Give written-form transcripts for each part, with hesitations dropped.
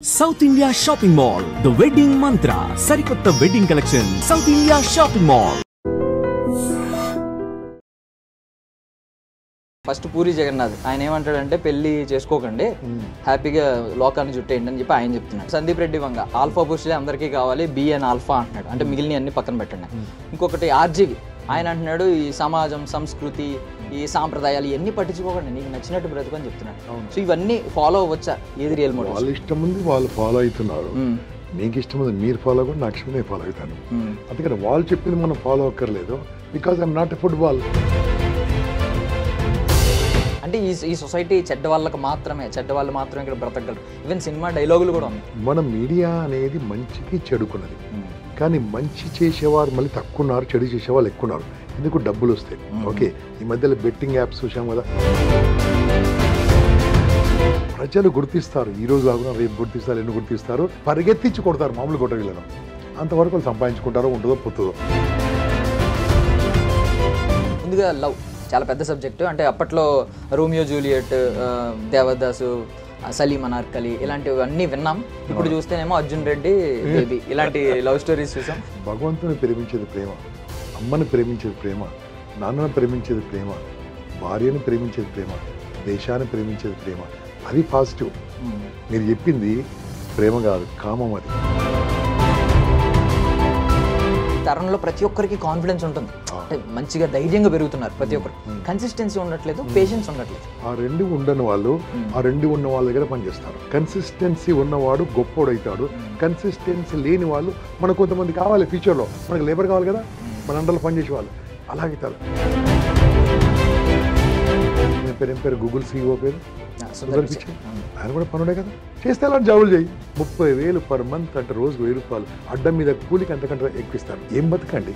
South India Shopping Mall, The Wedding Mantra, Sarikotta Wedding Collection, South India Shopping Mall. First Puri Jagannath ఆయన ఏమంటాడంటే పెళ్లి చేసుకోకండి హ్యాపీగా లోకాన్ని చుట్టేయండి అని చెప్పి ఆయన చెప్తున్నాడు. సందీప్ రెడ్డి వంగ ఆల్ఫా బూస్ట్లే అందరికీ కావాలి బిఎన్ ఆల్ఫా అంటున్నాడు, అంటే మిగిలిన అన్ని పక్కన పెట్టండి. ఇంకొకటి ఆర్జీవి ఆయన అంటున్నాడు ఈ సమాజం సంస్కృతి ఈ సాంప్రదాయాలు ఇవన్నీ పట్టించుకోకండి, నీకు నచ్చినట్టు బ్రతుకు అని చెప్తున్నాడు. సో ఇవన్నీ ఫాలో అవ్వచ్చా? ఏది రియల్ మోటివ్? వాళ్ళ ఇష్టం ఉంది, వాళ్ళు ఫాలో అవుతున్నారు. మీకు ఇష్టం ఉంది మీరు ఫాలో అవ్వండి, నాకు ఇష్టం నేను ఫాలో అవుతాను. అందుకని వాళ్ళు చెప్పింది మనం ఫాలో అక్కర్లేదు, because I'm not a football. అంటే ఈ సొసైటీ చెడ్డ వాళ్ళకి మాత్రమే, చెడ్డ వాళ్ళు మాత్రమే ఇక్కడ బ్రతకగలరు. ఈవెన్ సినిమా డైలాగులు కూడా ఉన్నాయి. మన మీడియా అనేది మంచికి చెడుకున్నది, కానీ మంచి చేసేవారు మళ్ళీ తక్కువ ఉన్నారు, చెడు చేసేవాళ్ళు ఎక్కువ ఉన్నారు. ఎందుకు? డబ్బులు వస్తాయి. ఓకే, ఈ మధ్యలో బెట్టింగ్ యాప్స్ చూసాం కదా, ప్రజలు గుర్తిస్తారు. ఈ రోజు కాకుండా రేపు గుర్తిస్తారు, ఎన్ని గుర్తిస్తారు, పరిగెత్తించి కొడతారు మామూలు కొట్టగలను. అంతవరకు వాళ్ళు సంపాదించుకుంటారో ఉంటుందో పోతుందో. ముందుగా లవ్ చాలా పెద్ద సబ్జెక్టు. అంటే అప్పట్లో రోమియో జూలియట్, దేవదాసు, సలీం అనార్కలి ఇలాంటివి అన్నీ విన్నాం. ఇప్పుడు చూస్తేనేమో అర్జున్ రెడ్డి బేబీ ఇలాంటి లవ్ స్టోరీస్ చూసాం. భగవంతుని ప్రేమించేది ప్రేమ, అమ్మని ప్రేమించేది ప్రేమ, నాన్నని ప్రేమించేది ప్రేమ, భార్యని ప్రేమించేది ప్రేమ, దేశాన్ని ప్రేమించేది ప్రేమ. అది పాజిటివ్. మీరు చెప్పింది ప్రేమ కాదు, కామం. అది తరంలో ప్రతి ఒక్కరికి కాన్ఫిడెన్స్ ఉంటుంది, అంటే మంచిగా ధైర్యంగా పెరుగుతున్నారు ప్రతి ఒక్కరు. కన్సిస్టెన్సీ ఉండట్లేదు, పేషెన్స్ ఉండట్లేదు. ఆ రెండు ఉండని వాళ్ళు ఆ రెండు ఉన్న వాళ్ళ దగ్గర పనిచేస్తారు. కన్సిస్టెన్సీ ఉన్నవాడు గొప్పోడు అవుతాడు. కన్సిస్టెన్సీ లేని వాళ్ళు మనకు కొంతమంది కావాలి ఫ్యూచర్లో, మనకు లేబర్ కావాలి కదా, మన అండర్లో పనిచేసే వాళ్ళు అలాగవుతారు. ఏం పేరు గూగుల్ CEO పేరు ఆయన కూడా పనుడే కదా, చేస్తే అలాంటి జాబులు చేయి. 30,000 పర్ మంత్ అంటే రోజుకు 1,000 రూపాయలు అడ్డం మీద కూలికి అంతకంటే ఎక్కువిస్తారు. ఏం బతకండి?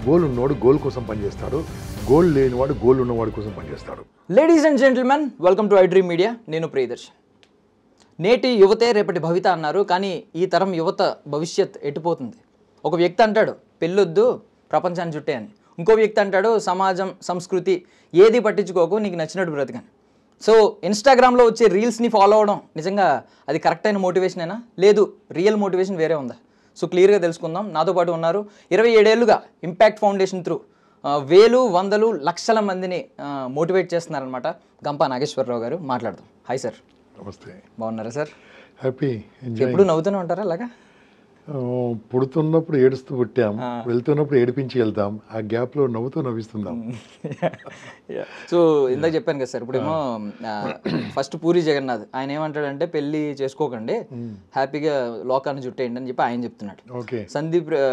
గోల్ ఉన్నవాడు గోల్ కోసం పనిచేస్తాడు, గోల్ లేనివాడు గోల్ ఉన్నవాడి కోసం పనిచేస్తాడు. Ladies and gentlemen, welcome to iDream media. నేను ప్రియదర్శన్. నేటి యువతే రేపటి భవిత అన్నారు, కానీ ఈ తరం యువత భవిష్యత్ ఎటుపోతుంది? ఒక వ్యక్తి అంటాడు పెళ్ళొద్దు ప్రపంచాన్ని చుట్టే అని, ఇంకో వ్యక్తి అంటాడు సమాజం సంస్కృతి ఏది పట్టించుకోకు, నీకు నచ్చినట్టు బ్రతకని. సో ఇన్స్టాగ్రామ్లో వచ్చే రీల్స్ని ఫాలో అవడం నిజంగా అది కరెక్ట్ అయిన మోటివేషనేనా, లేదు రియల్ మోటివేషన్ వేరే ఉందా? సో క్లియర్గా తెలుసుకుందాం. నాతో పాటు ఉన్నారు 27 ఏళ్ళుగా ఇంపాక్ట్ ఫౌండేషన్ త్రూ వేలు వందలు లక్షల మందిని మోటివేట్ చేస్తున్నారనమాట, గంపా నాగేశ్వరరావు గారు. మాట్లాడదాం. Hi sir. నమస్తే. బాగున్నారా సార్? హ్యాపీ. ఎప్పుడు నవ్వుతూనే ఉంటారా అలాగా? పుడుతున్నప్పుడు ఏడుస్తూ పుట్టాం, వెళ్తున్నప్పుడు ఏడిపించి వెళ్తాం, ఆ గ్యాప్లో నవ్వుతూ నవ్విస్తుందాం. సో ఇందాక చెప్పాను కదా సార్, ఇప్పుడేమో ఫస్ట్ పూరి జగన్నాథ్ ఆయన ఏమంటాడంటే పెళ్లి చేసుకోకండి హ్యాపీగా లోకాన్ని చుట్టేయండి అని చెప్పి ఆయన చెప్తున్నాడు.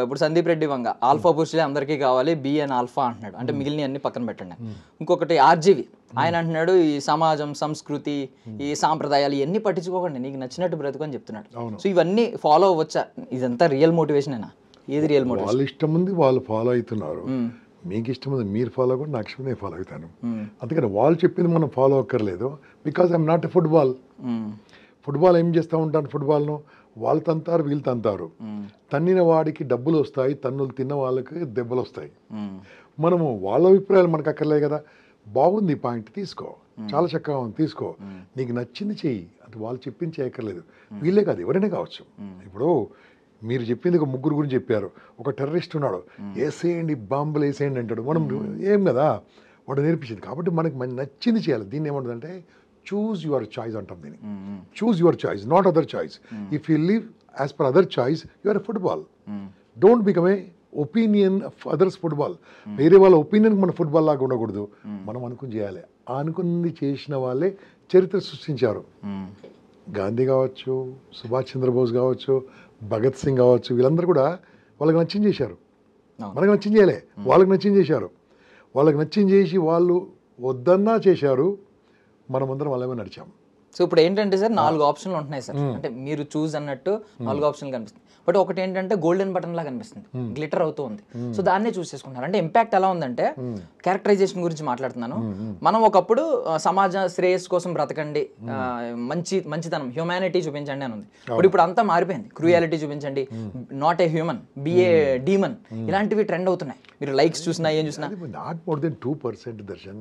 ఇప్పుడు సందీప్ రెడ్డి వంగ ఆల్ఫా బూస్ట్లే అందరికీ కావాలి బిఎన్ ఆల్ఫా అంటున్నాడు, అంటే మిగిలిన అన్ని పక్కన పెట్టండి. ఇంకొకటి ఆర్జీవి ఆయన అంటున్నాడు ఈ సమాజం సంస్కృతి ఈ సాంప్రదాయాలు ఇవన్నీ పట్టించుకోకండి, నీకు నచ్చినట్టు బ్రతుకు అని చెప్తున్నాడు. సో ఇవన్నీ ఫాలో అవ్వచ్చా? ఇదంతా రియల్ మోటివేషనేనా? ఏది రియల్ మోటివేషన్? వాళ్ళ ఇష్టం ఉంది, వాళ్ళు ఫాలో అవుతున్నారు. మీకు ఇష్టం ఉంది మీరు ఫాలో అవ్వండి, నాకు ఇష్టం నేను ఫాలో అవుతాను. అందుకని వాళ్ళు చెప్పింది మనం ఫాలో అక్కర్లేదు, because I'm not a football. Football ఏం చేస్తూ ఉంటాను, ఫుట్బాల్ను వాళ్ళు తంతారు వీళ్ళు తంతారు. తన్నిన వాడికి డబ్బులు వస్తాయి, తన్నులు తిన్న వాళ్ళకి దెబ్బలు వస్తాయి. మనము వాళ్ళ అభిప్రాయాలు మనకు అక్కర్లేదు కదా. బాగుంది పాయింట్, తీసుకో, చాలా చక్కగా ఉంది, తీసుకో, నీకు నచ్చింది చెయ్యి. అది వాళ్ళు చెప్పింది చేయక్కర్లేదు. వీళ్ళే కాదు, ఎవరైనా కావచ్చు. ఇప్పుడు మీరు చెప్పింది ఒక ముగ్గురు గురించి చెప్పారు. ఒక టెర్రరిస్ట్ ఉన్నాడు, వేసేయండి బాంబులు వేసేయండి అంటాడు. మనం ఏం కదా వాడు నేర్పించింది. కాబట్టి మనకి నచ్చింది చేయాలి. దీన్ని ఏమంటుందంటే చూజ్ యువర్ చాయిస్ అంటాం. దీన్ని choose your choice, not other choice. If you live as per other choice you are a football. Don't become a opinion of others football. వేరే వాళ్ళ ఒపీనియన్కి మన ఫుట్బాల్ లాగా ఉండకూడదు, మనం అనుకుని చేయాలి. అనుకుని చేసిన వాళ్ళే చరిత్ర సృష్టించారు. గాంధీ కావచ్చు, సుభాష్ చంద్రబోస్ కావచ్చు, భగత్ సింగ్ కావచ్చు, వీళ్ళందరూ కూడా వాళ్ళకి నచ్చింది చేశారు. మనకు నచ్చింది చేయలే, వాళ్ళకి నచ్చింది చేశారు. వాళ్ళకి నచ్చింది చేసి వాళ్ళు వద్దన్నా చేశారు, మనమందరం వాళ్ళమే నడిచాము. సో ఇప్పుడు ఏంటంటే సార్ 4 ఆప్షన్లు ఉంటున్నాయి సార్, అంటే మీరు చూస్ అన్నట్టు 4 ఆప్షన్లు కనిపిస్తుంది. బట్ ఒకటి ఏంటంటే గోల్డెన్ బటన్ లా కనిపిస్తుంది, గ్లిటర్ అవుతూ ఉంది. సో దాన్నే చూస్ చేసుకుంటారు. అంటే ఇంపాక్ట్ ఎలా ఉందంటే క్యారెక్టరైజేషన్ గురించి మాట్లాడుతున్నాను. మనం ఒకప్పుడు సమాజ శ్రేయస్ కోసం బ్రతకండి, మంచితనం హ్యూమానిటీ చూపించండి అని ఉంది. ఇప్పుడు అంతా మారిపోయింది, క్రూయాలిటీ చూపించండి, not a human be a demon, ఇలాంటివి ట్రెండ్ అవుతున్నాయి. మీరు లైక్స్ చూసినా ఏం చూసినా నాట్ మోర్ దెన్ 2% దర్శన్.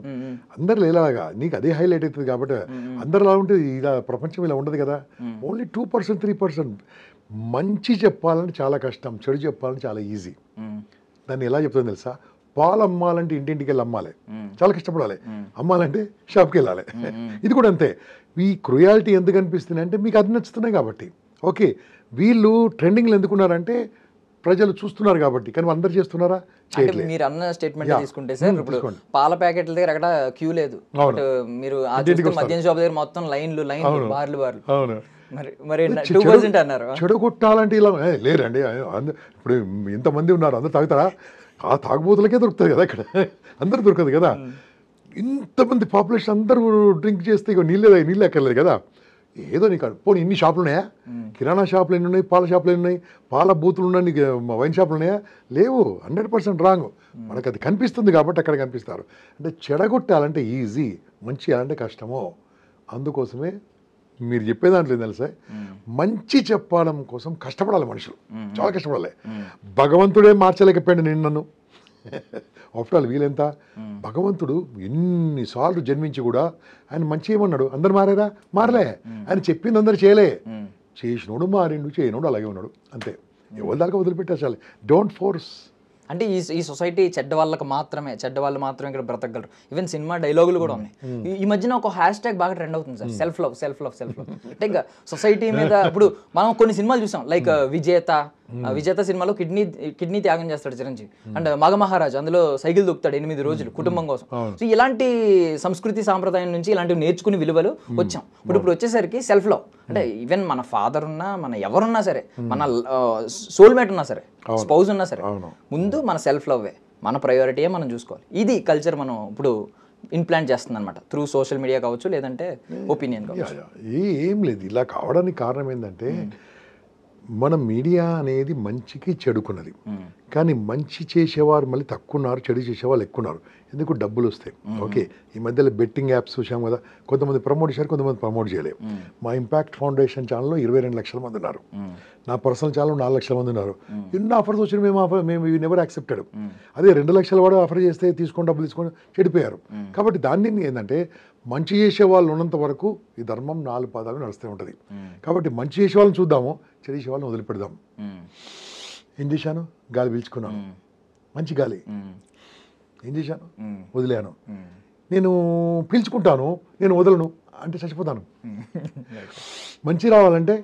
అందరు లేలాగా నీకు అదే హైలైట్ అవుతుంది కాబట్టి అందరు అలా ఉంటుంది. ఇలా ప్రపంచం ఇలా ఉండదు కదా. ఓన్లీ 2%, 3%. మంచి చెప్పాలంటే చాలా కష్టం, చెడు చెప్పాలంటే చాలా ఈజీ. దాన్ని ఎలా చెప్తుందో తెలుసా? పాలు అమ్మాలంటే ఇంటింటికి వెళ్ళి అమ్మాలి, చాలా కష్టపడాలి. అమ్మాలంటే షాప్కి వెళ్ళాలి. ఇది కూడా అంతే. ఈ క్రుయాలిటీ ఎందుకు అనిపిస్తుంది అంటే మీకు అది నచ్చుతున్నాయి కాబట్టి. ఓకే, వీళ్ళు ట్రెండింగ్లు ఎందుకున్నారంటే ప్రజలు చూస్తున్నారు కాబట్టి. కానీ అందరు చేస్తున్నారా? చేయట్లేదు. మీరు అన్న స్టేట్మెంట్ తీసుకుంటే సార్, ఇప్పుడు పాల ప్యాకెట్ల దగ్గర అక్కడ క్యూ లేదు, మీరు మద్యం షాప్ దగ్గర మొత్తం లైన్లు బార్లు. అవును. మరి 2% అన్నారు. చెడగొట్టాలంటే ఇలా లేరండి. ఇప్పుడు ఇంతమంది ఉన్నారు, అందరు తాగుతారా? ఆ తాగుబోతులకే దొరుకుతుంది కదా ఇక్కడ, అందరు దొరకదు కదా. ఇంతమంది పాపులేషన్ అందరూ డ్రింక్ చేస్తే ఇక నీళ్ళు ఎక్కర్లేదు కదా. ఏదో నీకు పోనీ ఇన్ని షాపులు ఉన్నాయా? కిరాణా షాపులు ఎన్ని ఉన్నాయి, పాల షాపులు ఎన్ని ఉన్నాయి, పాల బూతులు ఉన్నాయి, నీకు వైన్ షాపులు ఉన్నాయా? లేవు. 100% రాంగ్. మనకు అది కనిపిస్తుంది కాబట్టి అక్కడ కనిపిస్తారు. అంటే చెడగొట్టాలంటే ఈజీ, మంచి చేయాలంటే కష్టమో. అందుకోసమే మీరు చెప్పే దాంట్లో తెలుసా, మంచి చెప్పడం కోసం కష్టపడాలి మనుషులు, చాలా కష్టపడాలి. భగవంతుడే మార్చలేకపోయాడు నన్ను. ఆఫ్టర్ ఆల్ వీలెంత? భగవంతుడు ఎన్నిసార్లు జన్మించి కూడా ఆయన మంచి ఏమన్నాడు? అందరు మారారా? మారలే. ఆయన చెప్పింది అందరు చేయలే. చేసినోడు మారిండు, చేయనోడు అలాగే ఉన్నాడు, అంతే. ఎవరి దాకా వదిలిపెట్టేసాలి. Don't force. అంటే ఈ సొసైటీ చెడ్డ వాళ్ళు మాత్రమే ఇక్కడ బ్రతకగలరు. ఈవెన్ సినిమా డైలాగులు కూడా ఉన్నాయి. ఈ మధ్యన ఒక హ్యాష్ ట్యాగ్ బాగా ట్రెండ్ అవుతుంది సార్, సెల్ఫ్ లవ్. అంటే ఇంకా సొసైటీ మీద ఇప్పుడు మనం కొన్ని సినిమాలు చూసాం, లైక్ విజేత సినిమాలో కిడ్నీ త్యాగం చేస్తాడు చిరంజీవి. అండ్ మగమహారాజ్, అందులో సైకిల్ దొక్కుతాడు 8 రోజులు కుటుంబం కోసం. సో ఇలాంటి సంస్కృతి సాంప్రదాయం నుంచి ఇలాంటివి నేర్చుకుని విలువలు వచ్చాం. ఇప్పుడు వచ్చేసరికి సెల్ఫ్ లవ్ అంటే ఈవెన్ మన ఫాదర్ ఉన్నా, మన ఎవరున్నా సరే, మన సోల్మేట్ ఉన్నా సరే, స్పౌజ్ ఉన్నా సరే, ముందు మన సెల్ఫ్ లవ్వే, మన ప్రయారిటీయే మనం చూసుకోవాలి. ఇది కల్చర్ మనం ఇప్పుడు ఇంప్లాంట్ చేస్తుంది అనమాట, త్రూ సోషల్ మీడియా కావచ్చు, లేదంటే ఒపీనియన్ కావచ్చు. ఏం లేదు, ఇలా కావడానికి కారణం ఏంటంటే మన మీడియా అనేది మంచికి చెడుకున్నది. కానీ మంచి చేసేవారు మళ్ళీ తక్కువ ఉన్నారు, చెడు చేసేవాళ్ళు ఎక్కువ ఉన్నారు. ఎందుకు? డబ్బులు వస్తాయి. ఓకే, ఈ మధ్యలో బెట్టింగ్ యాప్స్ చూసాం కదా, కొంతమంది ప్రమోట్ చేశారు, కొంతమంది ప్రమోట్ చేయలేవు. మా ఇంపాక్ట్ ఫౌండేషన్ ఛానల్లో 22 లక్షల మంది ఉన్నారు. నా పర్సనల్ ఛానల్ 4 లక్షల మంది ఉన్నారు. ఎన్ని ఆఫర్స్ వచ్చినా మేము నెవర్ యాక్సెప్టెడ్. అదే 2 లక్షల వాడు ఆఫర్ చేస్తే డబ్బులు తీసుకొని చెడిపోయారు. కాబట్టి దాన్ని ఏంటంటే మంచి చేసే వాళ్ళు ఉన్నంత వరకు ఈ ధర్మం 4 పాదాలు నడుస్తూ ఉంటుంది. కాబట్టి మంచి చేసే వాళ్ళని చూద్దాము, చెడు చేసే వాళ్ళని వదిలిపెడదాం. ఏం చేశాను? గాలి పీల్చుకున్నాను, మంచి గాలి. ఏం చేశాను? వదిలేను. నేను పీల్చుకుంటాను, నేను వదలను అంటే చచ్చిపోతాను. మంచి రావాలంటే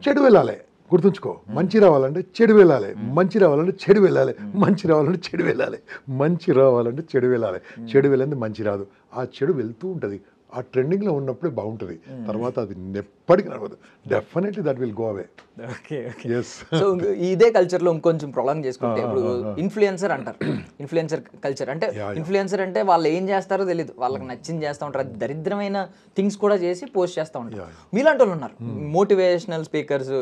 చెడు వెళ్ళాలి, గుర్తుంచుకో. మంచి రావాలంటే చెడు వెళ్ళాలి, మంచి రావాలంటే చెడు వెళ్ళాలి, మంచి రావాలంటే చెడు వెళ్ళాలి, మంచి రావాలంటే చెడు వెళ్ళాలి. చెడు వెళ్ళింది మంచి రాదు, ఆ చెడు వెళ్తూ ఉంటుంది. ఆ ట్రెండింగ్లో ఉన్నప్పుడే బాగుంటుంది, తర్వాత అది ఎప్పటికీ నడవదు. Definitely that will go away. So ఇదే కల్చర్లో ఇంకొంచెం ప్రొలాంగ్ చేసుకుంటే, ఇప్పుడు ఇన్ఫ్లుయెన్సర్ అంటారు. ఇన్ఫ్లుయెన్సర్ కల్చర్ అంటే, ఇన్ఫ్లుయెన్సర్ అంటే వాళ్ళు ఏం చేస్తారో తెలియదు, వాళ్ళకి నచ్చింది చేస్తూ ఉంటారు, దరిద్రమైన థింగ్స్ కూడా చేసి పోస్ట్ చేస్తూ ఉంటారు. మీలాంటి వాళ్ళు ఉన్నారు, మోటివేషనల్ స్పీకర్స్,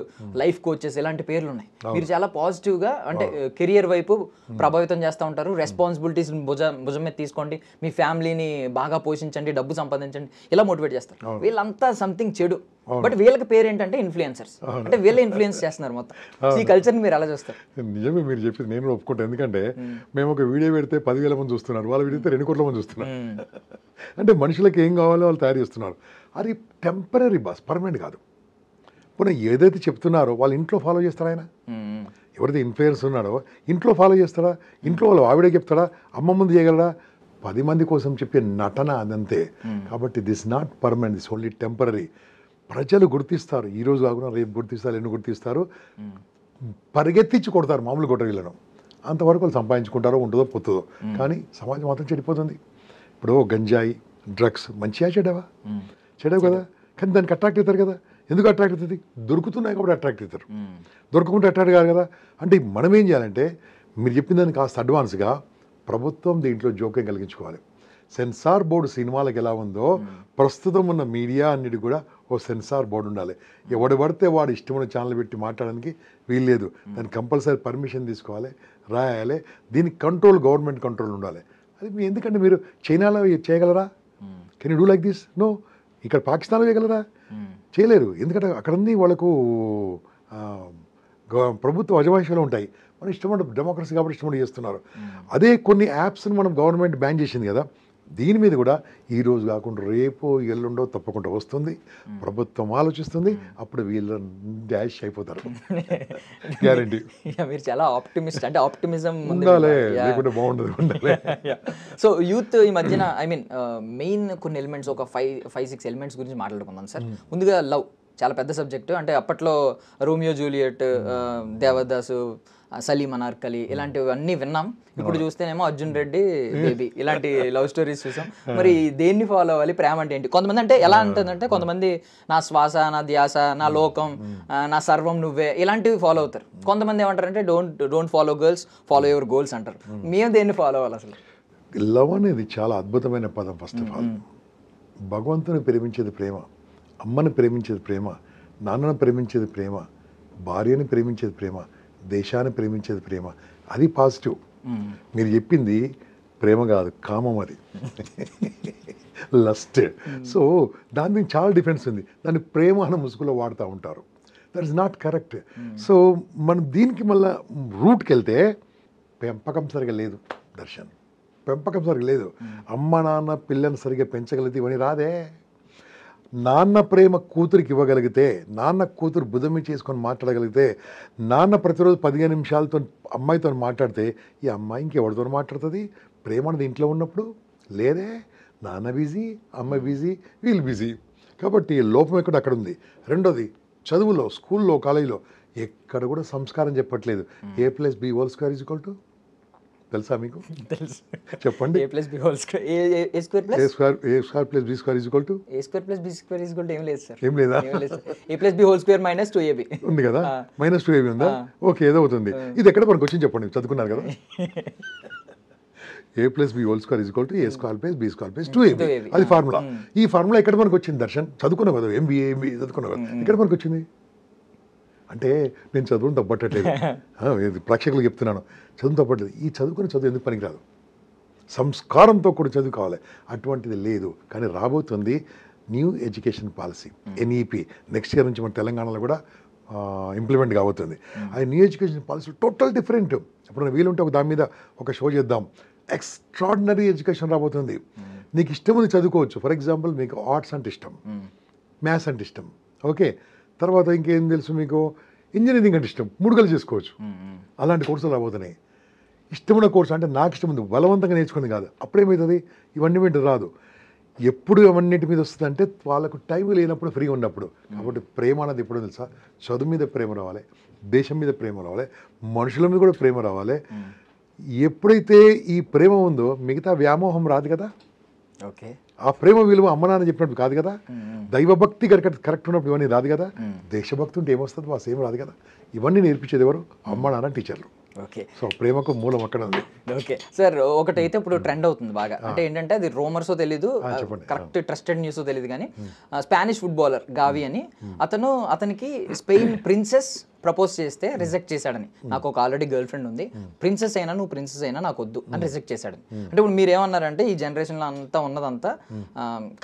లైఫ్ కోచెస్, ఇలాంటి పేర్లు ఉన్నాయి. మీరు చాలా పాజిటివ్గా అంటే కెరియర్ వైపు ప్రభావితం చేస్తూ ఉంటారు. రెస్పాన్సిబిలిటీస్ భుజం మీద తీసుకోండి, మీ ఫ్యామిలీని బాగా పోషించండి, డబ్బు సంపాదించండి, ఇలా మోటివేట్ చేస్తారు. వీళ్ళంతా సంథింగ్ చెడు, బట్ వీళ్ళకి పేరు ఏంటంటే ఇన్ఫ్లుయెన్సర్స్. అంటే వీళ్ళే ఇన్ఫ్లుయెన్స్ చేస్తున్నారు మొత్తం. ఈ కల్చర్ని మీరు ఎలా చూస్తారు? నిజమే మీరు చెప్పింది, నేను ఒప్పుకుంటాను. ఎందుకంటే మేము ఒక వీడియో పెడితే 10,000 మంది చూస్తున్నారు, వాళ్ళు పెడితే 2 కోట్ల మంది చూస్తున్నారు. అంటే మనుషులకు ఏం కావాలో వాళ్ళు తయారు చేస్తున్నారు. అది టెంపరీ బాస్, పర్మనెంట్ కాదు. పోనీ ఏదైతే చెప్తున్నారో వాళ్ళు ఇంట్లో ఫాలో చేస్తారా? ఆయన ఎవరైతే ఇన్ఫ్లుయెన్స్ ఉన్నాడో ఇంట్లో ఫాలో చేస్తాడా? ఇంట్లో వాళ్ళు ఆవిడే చెప్తాడా? అమ్మ ముందు చేయగలరా? 10 మంది కోసం చెప్పే నటన అదంతే. కాబట్టి this not permanent, this only temporary. ప్రజలు గుర్తిస్తారు, ఈరోజు కాకుండా రేపు గుర్తిస్తారు, ఎన్ని గుర్తిస్తారు, పరిగెత్తించి కొడతారు, మామూలు కొట్ట వీళ్ళను. అంతవరకు వాళ్ళు సంపాదించుకుంటారో ఉంటుందో పోతుందో, కానీ సమాజం మాత్రం చెడిపోతుంది. ఇప్పుడు గంజాయి, డ్రగ్స్ మంచిగా చెడవా? చెడవు కదా, కానీ దానికి అట్రాక్ట్ అవుతారు కదా. ఎందుకు అట్రాక్ట్ అవుతుంది? దొరుకుతున్నాయి కాబట్టి అట్రాక్ట్ అవుతారు, దొరకకుండా అట్రాక్ట్ కాదు కదా. అంటే మనం ఏం చేయాలంటే, మీరు చెప్పిన దానికి కాస్త అడ్వాన్స్గా ప్రభుత్వం దీంట్లో జోక్యం కలిగించుకోవాలి. సెన్సార్ బోర్డు సినిమాలకు ఎలా ఉందో ప్రస్తుతం ఉన్న మీడియా అన్నిటి కూడా ఓ సెన్సార్ బోర్డు ఉండాలి. ఎవడు పడితే వాడు ఇష్టమైన ఛానల్ పెట్టి మాట్లాడడానికి వీల్లేదు. దానికి కంపల్సరీ పర్మిషన్ తీసుకోవాలి, రాయాలి. దీనికి కంట్రోల్, గవర్నమెంట్ కంట్రోల్ ఉండాలి. అది ఎందుకంటే మీరు చైనాలో చేయగలరా? Can you do like this? No. ఇక్కడ పాకిస్తాన్లో చేయగలరా? చేయలేరు. ఎందుకంటే అక్కడన్నీ వాళ్ళకు ప్రభుత్వ అజమాయిషాలు ఉంటాయి. మనం ఇష్టమైన డెమోక్రసీ కాబట్టి ఇష్టమైన చేస్తున్నారు. అదే కొన్ని యాప్స్ని మనం గవర్నమెంట్ బ్యాన్ చేసింది కదా, దీని మీద కూడా ఈ రోజు కాకుండా రేపో ఎల్లుండో తప్పకుండా వస్తుంది. ప్రభుత్వం ఆలోచిస్తుంది, అప్పుడు వీళ్ళు డాష్ అయిపోతారు. గ్యారంటీ. మీరు చాలా ఆప్టిమిస్ట్, అంటే ఆప్టిమిజం ఉండాలి, లేకుంటే బాగుండదు. ఉండాలి. సో యూత్ ఈ మధ్యన ఐ మీన్ మెయిన్ కొన్ని ఎలిమెంట్స్, ఒక 5-6 ఎలిమెంట్స్ గురించి మాట్లాడుకుందాం సార్. ముందుగా లవ్ చాలా పెద్ద సబ్జెక్టు. అంటే అప్పట్లో రోమియో జూలియట్, దేవదాసు, సలీం అనార్కలి ఇలాంటివన్నీ విన్నాం. ఇప్పుడు చూస్తేనేమో అర్జున్ రెడ్డి, బేబీ ఇలాంటి లవ్ స్టోరీస్ చూసాం. మరి దేన్ని ఫాలో అవ్వాలి? ప్రేమ అంటే ఏంటి? కొంతమంది అంటే ఎలా ఉంటుందంటే, కొంతమంది నా శ్వాస, నా ధ్యాస, నా లోకం, నా సర్వం నువ్వే ఇలాంటివి ఫాలో అవుతారు. కొంతమంది ఏమంటారంటే don't follow girls, follow your goals అంటారు. మేము దేన్ని ఫాలో అవ్వాలి అసలు? లవ్ అనేది చాలా అద్భుతమైన పదం. ఫస్ట్ ఆఫ్ ఆల్ భగవంతుని ప్రేమించేది ప్రేమ, అమ్మని ప్రేమించేది ప్రేమ, నాన్నను ప్రేమించేది ప్రేమ, భార్యని ప్రేమించేది ప్రేమ, దేశాన్ని ప్రేమించేది ప్రేమ. అది పాజిటివ్. మీరు చెప్పింది ప్రేమ కాదు, కామం. అది లస్ట్. సో దాని మీద చాలా డిఫరెన్స్ ఉంది. దాన్ని ప్రేమ అన్న ముసుగులో వాడుతూ ఉంటారు. That is not correct. So మనం దీనికి మళ్ళీ రూట్కి వెళ్తే పెంపకం సరిగా లేదు దర్శన్, పెంపకం సరిగా లేదు. అమ్మ నాన్న పిల్లని సరిగా పెంచగలిగితే ఇవన్నీ రాదే. నాన్న ప్రేమ కూతురికి ఇవ్వగలిగితే, నాన్న కూతురు బుధమి చేసుకొని మాట్లాడగలిగితే, నాన్న ప్రతిరోజు 15 నిమిషాలతో అమ్మాయితో మాట్లాడితే ఈ అమ్మాయి ఇంకెవరితో మాట్లాడుతుంది? ప్రేమ అనేది ఇంట్లో ఉన్నప్పుడు లేదే. నాన్న బిజీ, అమ్మ బిజీ, వీళ్ళు బిజీ. కాబట్టి లోపం ఎక్కడ అక్కడ ఉంది. రెండోది, చదువులో, స్కూల్లో, కాలేజీలో ఎక్కడ కూడా సంస్కారం చెప్పట్లేదు. A+B² తెలుసా మీకు? తెలుసు, చెప్పండి. A+B² ఏం లేదు సార్. ఏం లేదా? A+B² -2AB ఉంది కదా, -2AB ఉందా? ఓకే, ఏదో అవుతుంది. ఇది ఎక్కడ మనకు వచ్చింది చెప్పండి, చదువుకున్నారు కదా. A+B² = A²+B²+2AB. అది ఫార్ములా. ఈ ఫార్ములా ఎక్కడ మనకు వచ్చింది దర్శన్? చదువుకున్నావు కదా, MBA చదువుకున్నావు కదా, ఎక్కడ మనకు వచ్చింది? అంటే నేను చదువును తప్పట్టలేదు, ప్రేక్షకులు చెప్తున్నాను, చదువు తప్పట్లేదు. ఈ చదువుకుని చదువు ఎందుకు పనికిరాదు? సంస్కారంతో కూడా చదువు కావాలి. అటువంటిది లేదు. కానీ రాబోతుంది new education policy, NEP. Next year నుంచి మన తెలంగాణలో కూడా ఇంప్లిమెంట్ కాబోతుంది. అది new education policy total different. ఇప్పుడు వీలుంటే దాని మీద ఒక షో చేద్దాం. ఎక్స్ట్రాడినరీ ఎడ్యుకేషన్ రాబోతుంది. నీకు ఇష్టం ఉంది చదువుకోవచ్చు. ఫర్ ఎగ్జాంపుల్, మీకు ఆర్ట్స్ అంటే ఇష్టం, మ్యాథ్స్ అంటే ఇష్టం, ఓకే. తర్వాత ఇంకేం తెలుసు మీకు, ఇంజనీరింగ్ అంటే ఇష్టం, 3 కలిసి చేసుకోవచ్చు. అలాంటి కోర్సులు రాబోతున్నాయి. ఇష్టమైన కోర్సు అంటే నాకు ఇష్టం ఉంది, బలవంతంగా నేర్చుకుంది కాదు. అప్పుడేమవుతుంది, ఇవన్నీ మీద రాదు. ఎప్పుడు అవన్నిటి మీద వస్తుంది అంటే వాళ్ళకు టైం లేనప్పుడు, ఫ్రీగా ఉన్నప్పుడు. కాబట్టి ప్రేమ అనేది ఎప్పుడు తెలుసా? చదువు మీద ప్రేమ రావాలి, దేశం మీద ప్రేమ రావాలి, మనుషుల మీద కూడా ప్రేమ రావాలి. ఎప్పుడైతే ఈ ప్రేమ ఉందో మిగతా వ్యామోహం రాదు కదా. ఓకే, ఆ ప్రేమ విలువ అమ్మ నాన్న చెప్పినట్టు కాదు కదా. దైవభక్తి కరెక్ట్ ఉన్నప్పుడు ఇవన్నీ రాదు కదా. దేశభక్తి ఉంటే ఏమొస్తుంది? మా సేమ్ రాదు కదా. ఇవన్నీ నేర్పించేది ఎవరు? అమ్మ నాన్న, టీచర్లు. ఓకే, సో ప్రేమకు మూలం అక్కడ ఉంది. ఓకే సార్, ఒకటైతే ఇప్పుడు ట్రెండ్ అవుతుంది బాగా. అంటే ఏంటంటే, అది రూమర్సో తెలీదు, కరెక్ట్ ట్రస్టెడ్ న్యూస్ తెలీదు, కానీ స్పానిష్ ఫుట్బాలర్ గావి అని అతనికి స్పెయిన్ ప్రిన్సెస్ ప్రపోజ్ చేస్తే రిజెక్ట్ చేశాడని. నాకు ఒక ఆల్రెడీ గర్ల్ ఫ్రెండ్ ఉంది, ప్రిన్సెస్ అయినా నువ్వు ప్రిన్సెస్ అయినా నాకు వద్దు అని రిజెక్ట్ చేశాడని. అంటే ఇప్పుడు మీరు ఏమన్నారంటే, ఈ జనరేషన్లో అంతా ఉన్నదంతా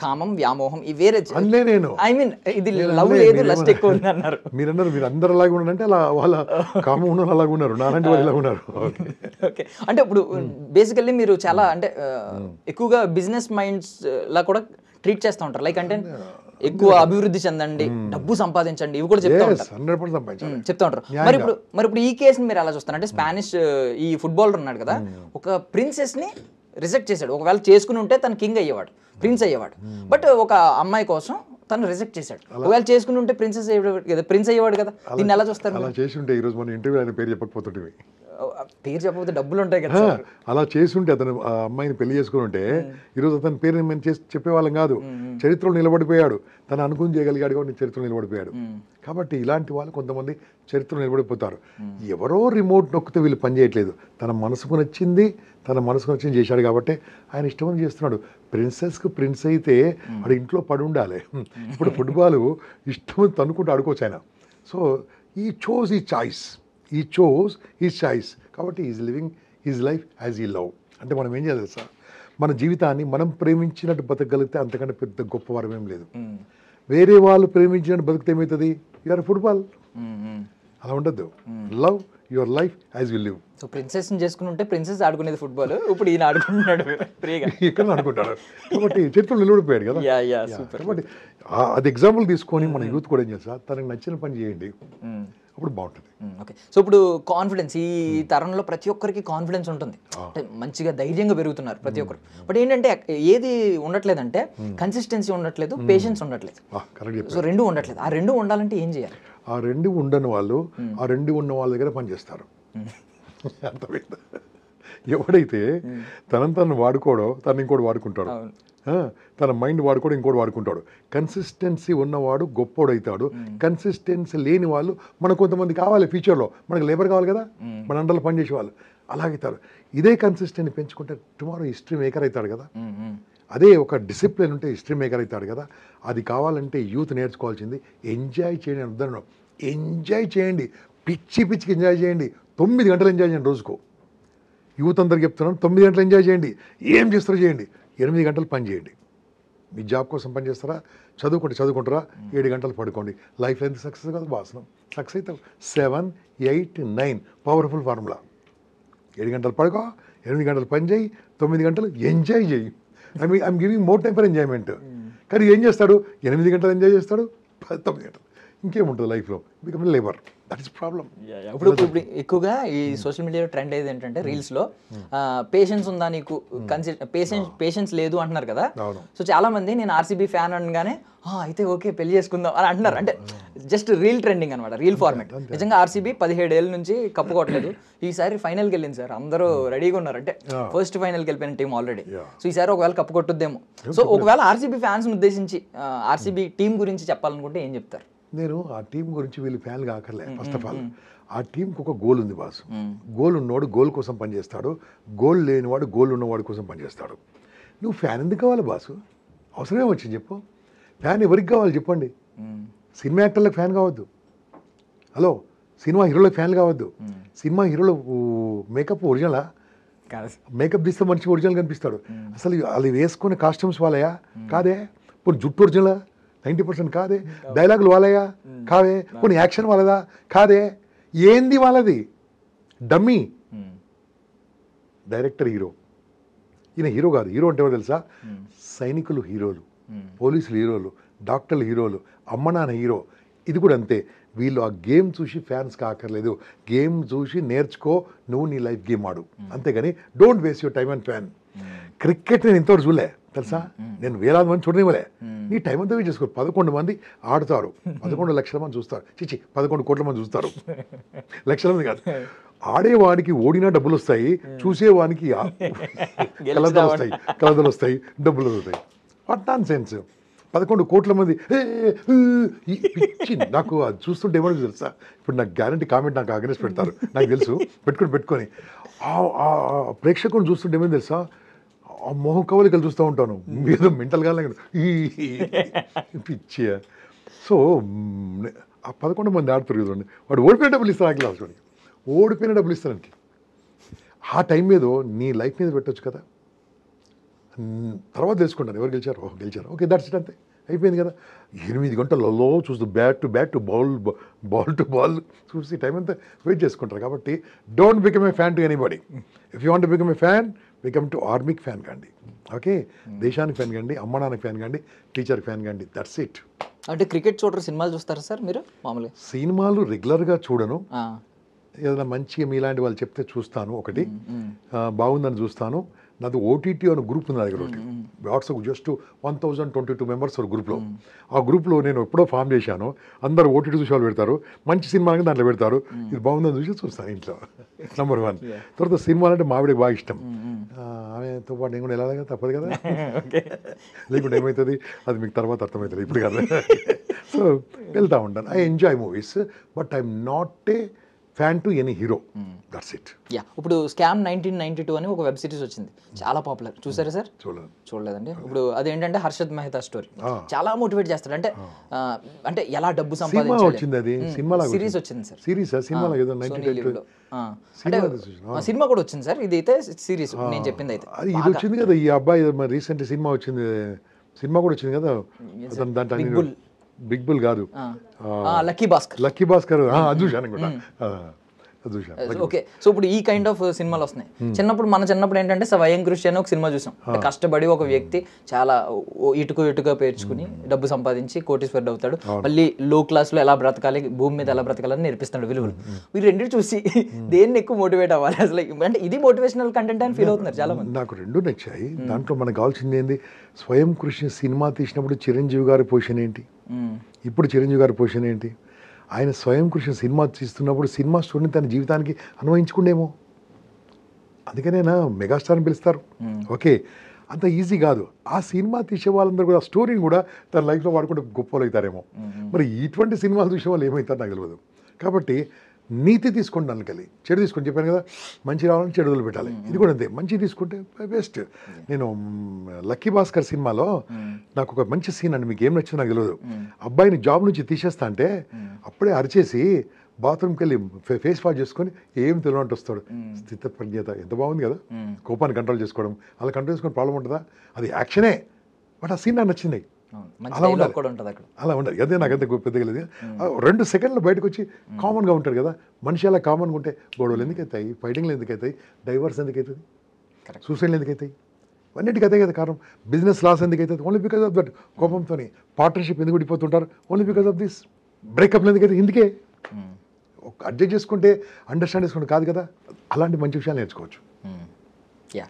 కామం, వ్యామోహం, ఈ వేరే. ఐ మీన్ ఇది లవ్ లేదు, లస్ట్ ఎక్కువ ఉంది అన్నారు. మీరు అందరు అలాగే ఉన్నారంటే అలా వాళ్ళ కామం ఉన్న అలాగే ఉన్నారు, నాలాంటి వాళ్ళు ఇలా ఉన్నారు. ఓకే, అంటే ఇప్పుడు బేసికల్లీ మీరు చాలా అంటే ఎక్కువగా బిజినెస్ మైండ్స్ లా కూడా ట్రీట్ చేస్తూ ఉంటారు. లైక్ అంటే ఎక్కువ అభివృద్ధి చెందండి, డబ్బు సంపాదించండి, ఇవి కూడా చెప్తా ఉంటారు. మరి ఇప్పుడు ఈ కేసుని మీరు ఎలా చూస్తారు? అంటే స్పానిష్ ఈ ఫుట్బాలర్ ఉన్నాడు కదా, ఒక ప్రిన్సెస్ ని రిజెక్ట్ చేశాడు. ఒకవేళ చేసుకుని ఉంటే తను కింగ్ అయ్యేవాడు, ప్రిన్స్ అయ్యేవాడు. బట్ ఒక అమ్మాయి కోసం తను రిజెక్ట్ చేశాడు. ఒకవేళ చేసుకుని ఉంటే ప్రిన్స్ అయ్యేవాడు కదా. దీన్ని ఎలా చూస్తారు? అలా చేసి ఉంటే ఈ రోజు మన ఇంటర్వ్యూ ఆయన పేరు చెప్పకపోతుంటే, పేరు చెప్పకపోతే డబ్బులు ఉంటాయి కదా. అలా చేసి ఉంటే, అతను ఆ అమ్మాయిని పెళ్లి చేసుకుని ఉంటే ఈరోజు అతని పేరు మేము చెప్పేవాళ్ళం కాదు. చరిత్రలో నిలబడిపోయాడు, తను అనుకుని చేయగలిగాడు కాబట్టి చరిత్రలో నిలబడిపోయాడు. కాబట్టి ఇలాంటి వాళ్ళు కొంతమంది చరిత్రలో నిలబడిపోతారు. ఎవరో రిమోట్ నొక్కితే వీళ్ళు పనిచేయట్లేదు. తన మనసుకు నచ్చింది చేశాడు కాబట్టి ఆయన ఇష్టమని చేస్తున్నాడు. ప్రిన్సెస్కు ప్రిన్స్ అయితే వాడు ఇంట్లో పడి ఉండాలి. ఇప్పుడు ఫుట్బాల్ ఇష్టం తనుకుంటూ ఆడుకోవచ్చు ఆయన. సో ఈ చోజ్ ఈ చాయిస్ కాబట్టి is living his life as ఈ లవ్. అంటే మనం ఏం చేయాలి సార్, మన జీవితాన్ని మనం ప్రేమించినట్టు బతకగలిగితే అంతకంటే పెద్ద గొప్ప వరం ఏం లేదు. వేరే వాళ్ళు ప్రేమించినట్టు బతికితే ఏమవుతుంది? You are football. అలా ఉండద్దు. Love your life as you live. So ప్రిన్సెస్ని చేసుకుని ఉంటే ప్రిన్సెస్ ఆడుకునేది ఫుట్బాల్, ఇప్పుడు ఈయన ఆడుకుంటున్నాడు ఫ్రీగా. ఇక్కడ ఆడుకుంటాడు కాబట్టి చరిత్రలో నిలబడిపోయాడు కదా. Yeah super. కాబట్టి అది ఎగ్జాంపుల్ తీసుకొని మన యూత్ కూడా ఏం చేస్తా, తనకు నచ్చిన పని చేయండి, అప్పుడు బాగుంటుంది. ఓకే, సో ఇప్పుడు కాన్ఫిడెన్స్ ఈ తరంలో ప్రతి ఒక్కరికి కాన్ఫిడెన్స్ ఉంటుంది, అంటే మంచిగా ధైర్యంగా పెరుగుతున్నారు ప్రతి ఒక్కరు. బట్ ఏంటంటే ఏది ఉండట్లేదంటే కన్సిస్టెన్సీ ఉండట్లేదు, పేషెన్స్ ఉండట్లేదు. సో రెండు ఉండట్లేదు. ఆ రెండు ఉండాలంటే ఏం చేయాలి? ఆ రెండు ఉండని వాళ్ళు ఆ రెండు ఉన్న వాళ్ళ దగ్గర పనిచేస్తారు. అర్థమైందా? ఎవడైతే తనను వాడుకోడో తను ఇంకోటి వాడుకుంటాడు, తన మైండ్ వాడుకోవడం ఇంకోటి వాడుకుంటాడు. కన్సిస్టెన్సీ ఉన్నవాడు గొప్పోడవుతాడు. కన్సిస్టెన్సీ లేని వాళ్ళు మనకు కొంతమంది కావాలి ఫ్యూచర్లో, మనకు లేబర్ కావాలి కదా, మన అండర్లో పనిచేసే వాళ్ళు అలాగవుతారు. ఇదే కన్సిస్టెన్సీ పెంచుకుంటే టుమారో హిస్టరీ మేకర్ అవుతాడు కదా. అదే ఒక డిసిప్లిన్ ఉంటే హిస్టరీ మేకర్ అవుతాడు కదా. అది కావాలంటే యూత్ నేర్చుకోవాల్సింది ఎంజాయ్ చేయండి. ఉదాహరణ ఎంజాయ్ చేయండి, పిచ్చికి ఎంజాయ్ చేయండి. 9 గంటలు ఎంజాయ్ చేయండి రోజుకు. యూత్ అందరికి చెప్తున్నాను, 9 గంటలు ఎంజాయ్ చేయండి. ఏం చేస్తారో చేయండి, 8 గంటలు పని చేయండి. మీ జాబ్ కోసం పని చేస్తారా, చదువుకుంటారా, 7 గంటలు పడుకోండి. లైఫ్ ఎంత సక్సెస్ కదా భాసనం. సక్సెస్ అయితే 7, 8, 9 పవర్ఫుల్ ఫార్ములా. 7 గంటలు పడుకో, 8 గంటలు పని చేయి, 9 గంటలు ఎంజాయ్ చేయి. I'm giving more time for enjoyment. కానీ ఏం చేస్తాడు, 8 గంటలు ఎంజాయ్ చేస్తాడు, 9 గంటలు ఇంకేముంటుంది లైఫ్లో, become labour. That is problem. ఇప్పుడు ఎక్కువగా ఈ సోషల్ మీడియాలో ట్రెండ్ అయ్యేది ఏంటంటే రీల్స్లో పేషెన్స్ ఉందా నీకు, పేషెన్స్ లేదు అంటున్నారు కదా. సో చాలా మంది నేను ఆర్సీబీ ఫ్యాన్ అనగానే అయితే ఓకే పెళ్లి చేసుకుందాం అని అంటున్నారు. అంటే జస్ట్ రీల్ ట్రెండింగ్ అనమాట, రీల్ ఫార్మాట్. నిజంగా ఆర్సీబీ 17 ఏళ్ళ నుంచి కప్పుకోవట్లేదు. ఈసారి ఫైనల్కి వెళ్ళింది సార్, అందరూ రెడీగా ఉన్నారు. అంటే ఫస్ట్ ఫైనల్కి వెళ్ళిపోయిన టీం ఆల్రెడీ. సో ఈసారి ఒకవేళ కప్పు కొట్టుద్దేమో. సో ఒకవేళ ఆర్సీబీ ఫ్యాన్స్ని ఉద్దేశించి ఆర్సీబీ టీం గురించి చెప్పాలనుకుంటే ఏం చెప్తారు? నేను ఆ టీం గురించి వీళ్ళు ఫ్యాన్లు కాకర్లే. ఫస్ట్ ఆఫ్ ఆల్ ఆ టీంకి ఒక గోల్ ఉంది బాసు. గోల్ ఉన్నవాడు గోల్ కోసం పనిచేస్తాడు, గోల్ లేనివాడు గోల్ ఉన్నవాడి కోసం పనిచేస్తాడు. నువ్వు ఫ్యాన్ ఎందుకు కావాలి బాసు? అవసరమే వచ్చింది చెప్పు. ఫ్యాన్ ఎవరికి కావాలి చెప్పండి? సినిమా యాక్టర్లకు ఫ్యాన్ కావద్దు, హలో, సినిమా హీరోలకు ఫ్యాన్లు కావద్దు. సినిమా హీరోలు మేకప్ ఒరిజినలా? మేకప్ తీస్తే మనిషి ఒరిజినల్ కనిపిస్తాడు. అసలు అది వేసుకునే కాస్ట్యూమ్స్ వాళ్ళయా? కాదే. ఇప్పుడు జుట్టు ఒరిజినలా? 90% కాదే. డైలాగులు వాళ్ళయా? కాదే. కొన్ని యాక్షన్ వాళ్ళదా? కాదే. ఏంది వాళ్ళది? డమ్మీ. డైరెక్టర్ హీరో, ఈయన హీరో కాదు. హీరో అంటే ఎవరు తెలుసా? సైనికులు హీరోలు, పోలీసులు హీరోలు, డాక్టర్లు హీరోలు, అమ్మ నాన్న హీరో. ఇది కూడా అంతే. వీళ్ళు ఆ గేమ్ చూసి ఫ్యాన్స్ కాకర్లేదు. గేమ్ చూసి నేర్చుకో, నువ్వు నీ లైఫ్ గేమ్ ఆడు, అంతేగాని don't waste your time and fan. Cricket నేను ఇంతవరకు చూడలే తెలుసా, నేను వేలాది మంది చూడనివ్వలే. నీ టైం అంతా వేస్ట్ చేసుకో. 11 మంది ఆడుతారు, 11 లక్షల మంది చూస్తారు. 11 కోట్ల మంది చూస్తారు, లక్షల మంది కాదు. ఆడేవాడికి ఓడినా డబ్బులు వస్తాయి, చూసేవానికి కలదలు వస్తాయి, డబ్బులు వస్తాయి. What non sense. 11 కోట్ల మంది పిచ్చి. నాకు అది చూస్తుంటే ఏమని తెలుసా, ఇప్పుడు నాకు గ్యారంటీ కామెంట్ నాకు అగెన్స్ట్ పెడతారు, నాకు తెలుసు. పెట్టుకొని ప్రేక్షకులను చూస్తుంటే ఏమని తెలుసా, ఆ మొహం కవలికలు చూస్తూ ఉంటాను, ఏదో మెంటల్గా పిచ్చి. సో ఆ 11 మంది ఆడుతారు కదండి, వాడు ఓడిపోయిన డబ్బులు ఇస్తారు. ఆకి లాస్ట్ వాడికి ఓడిపోయిన డబ్బులు ఇస్తానికి. ఆ టైం మీద నీ లైఫ్ మీద పెట్టచ్చు కదా. తర్వాత తెలుసుకుంటాను ఎవరు గెలిచారు, గెలిచారు, ఓకే దట్స్ ఇట్, అంతే అయిపోయింది కదా. 8 గంటలలో చూస్తూ bat to bat to ball to ball చూసి టైం అంతా వెయిట్ చేసుకుంటారు. కాబట్టి don't become A fan to anybody. If you want to become a fan, become to ఆర్మీకి ఫ్యాన్ కండి, ఓకే, దేశానికి ఫ్యాన్ కండి, అమ్మ నాన్నకి ఫ్యాన్ కండి, టీచర్కి ఫ్యాన్ కండి, దట్స్ ఇట్. అంటే క్రికెట్ చూడరు, సినిమాలు చూస్తారా సార్ మీరు? మామూలుగా సినిమాలు రెగ్యులర్గా చూడను. ఏదైనా మంచిగా మీలాంటి వాళ్ళు చెప్తే చూస్తాను, ఒకటి బాగుందని చూస్తాను. నాది ఓటీటీ అనే గ్రూప్ ఉంది నా దగ్గర, ఒకటి వాట్సాప్ జస్ట్ 1022 మెంబర్స్ గ్రూప్లో. ఆ గ్రూప్లో నేను ఎప్పుడో ఫామ్ చేశాను. అందరు ఓటీటీ చూసి వాళ్ళు పెడతారు, మంచి సినిమా దాంట్లో పెడతారు, ఇది బాగుందని చూసి చూస్తాను ఇంట్లో. నెంబర్ 1. తర్వాత సినిమాలు అంటే మావిడికి బాగా ఇష్టం. ఆమెతో పాటు నేను కూడా వెళ్ళాలి కదా, తప్పదు కదా, లేకుంటే ఏమవుతుంది అది మీకు తర్వాత అర్థమవుతుంది, ఇప్పుడు కదా. సో వెళ్తూ ఉంటాను. I enjoy movies, but I'm not a fan to any hero, that's it. Yeah, ఇప్పుడు స్కామ్ 1992 అని ఒక వెబ్ సిరీస్ వచ్చింది, చాలా పాపులర్. చూసారా సార్? చూడలేదండి. ఇప్పుడు అదేంటంటే హర్షద్ మెహతా స్టోరీ, చాలా మోటివేట్ చేస్తాడు. అంటే అంటే ఎలా డబ్బు సంపాదించాలి. అది సినిమా సిరీస్ వచ్చింది సార్. సినిమా అంటే సినిమా కూడా వచ్చింది సార్. ఇది అయితే సిరీస్ నేను చెప్పింది అయితే ఇది వచ్చింది కదా. ఈ అబ్బాయి రీసెంట్ సినిమా వచ్చింది, సినిమా కూడా వచ్చింది కదా, దాంట్లో బిగ్ బుల్ కాదు, లక్కీ భాస్కర్ అది చూశాను కూడా. చూశాను. ఓకే, సో ఇప్పుడు ఈ కైండ్ ఆఫ్ సినిమాలు వస్తున్నాయి. చిన్నప్పుడు ఏంటంటే స్వయం కృషి అని ఒక సినిమా చూసాం. అంటే కష్టపడి ఒక వ్యక్తి చాలా ఇటుక పేర్చుకుని డబ్బు సంపాదించి కోటీశ్వరుడు అవుతాడు, మళ్ళీ లో క్లాస్ లో ఎలా బ్రతకాలి, భూమి మీద ఎలా బ్రతకాలని నేర్పిస్తాడు విలువలు. మీరు రెండింటి చూసి దేన్ని ఎక్కువ మోటివేట్ అవ్వాలి అసలు? అంటే ఇది మోటివేషనల్ కంటెంట్ అని ఫీల్ అవుతున్నారు చాలా మంది. నాకు రెండు నచ్చాయి. దాంట్లో మనకు కావాల్సింది ఏంది, స్వయం కృషి సినిమా తీసినప్పుడు చిరంజీవి గారి పొజిషన్ ఏంటి, ఇప్పుడు చిరంజీవి గారి పొజిషన్ ఏంటి, ఆయన స్వయం కృషి సినిమా తీస్తున్నప్పుడు సినిమా స్టోరీని తన జీవితానికి అన్వయించుకుండేమో, అందుకనే నా మెగాస్టార్ని పిలుస్తారు. ఓకే, అంత ఈజీ కాదు. ఆ సినిమా తీసే వాళ్ళందరూ కూడా స్టోరీని కూడా తన లైఫ్లో వాడుకుంటే గొప్పలు అవుతారేమో. మరి ఇటువంటి సినిమాలు చూసే వాళ్ళు ఏమవుతారు నాకు తెలియదు. కాబట్టి నీతి తీసుకోండి, అందుకని చెడు తీసుకొని చెప్పాను కదా, మంచి రావాలని చెడు వదిలిపెట్టాలి. ఇది కూడా అంతే, మంచి తీసుకుంటే బెస్ట్. నేను లక్కీ భాస్కర్ సినిమాలో నాకు ఒక మంచి సీన్ అండి, మీకు ఏం నచ్చిందో నాకు తెలియదు. అబ్బాయిని జాబ్ నుంచి తీసేస్తా అంటే అప్పుడే అరిచేసి బాత్రూమ్కి వెళ్ళి ఫేస్ వాష్ చేసుకొని ఏం తెలియనట్టు వస్తాడు. స్థిత ప్రజ్ఞత ఎంత బాగుంది కదా, కోపాన్ని కంట్రోల్ చేసుకోవడం. అలా కంట్రోల్ చేసుకుని ప్రాబ్లం ఉంటుందా? అది యాక్షనే, బట్ ఆ సీన్ నాకు నచ్చింది. అలా ఉండాలి, అలా ఉండాలి. అదే నాకంతే పెద్దగా లేదు. 2 సెకండ్లు బయటకు వచ్చి కామన్గా ఉంటాడు కదా మనిషి. అలా కామన్గా ఉంటే గొడవలు ఎందుకు అవుతాయి, ఫైటింగ్లు ఎందుకు అవుతాయి, డైవర్స్ ఎందుకు అవుతుంది, సూసైడ్లు ఎందుకు అవుతాయి, అన్నిటికీ అదే కదా కారణం. బిజినెస్ లాస్ ఎందుకు అవుతుంది, ఓన్లీ బికాస్ ఆఫ్ దట్. కోపంతో పార్ట్నర్షిప్ ఎందుకు విడిపోతుంటారు, ఓన్లీ బికాస్ ఆఫ్ దిస్. బ్రేకప్లు ఎందుకు అయితే ఇందుకే. అడ్జస్ట్ చేసుకుంటే అండర్స్టాండ్ చేసుకుంటే కాదు కదా. అలాంటి మంచి విషయాలు నేర్చుకోవచ్చు.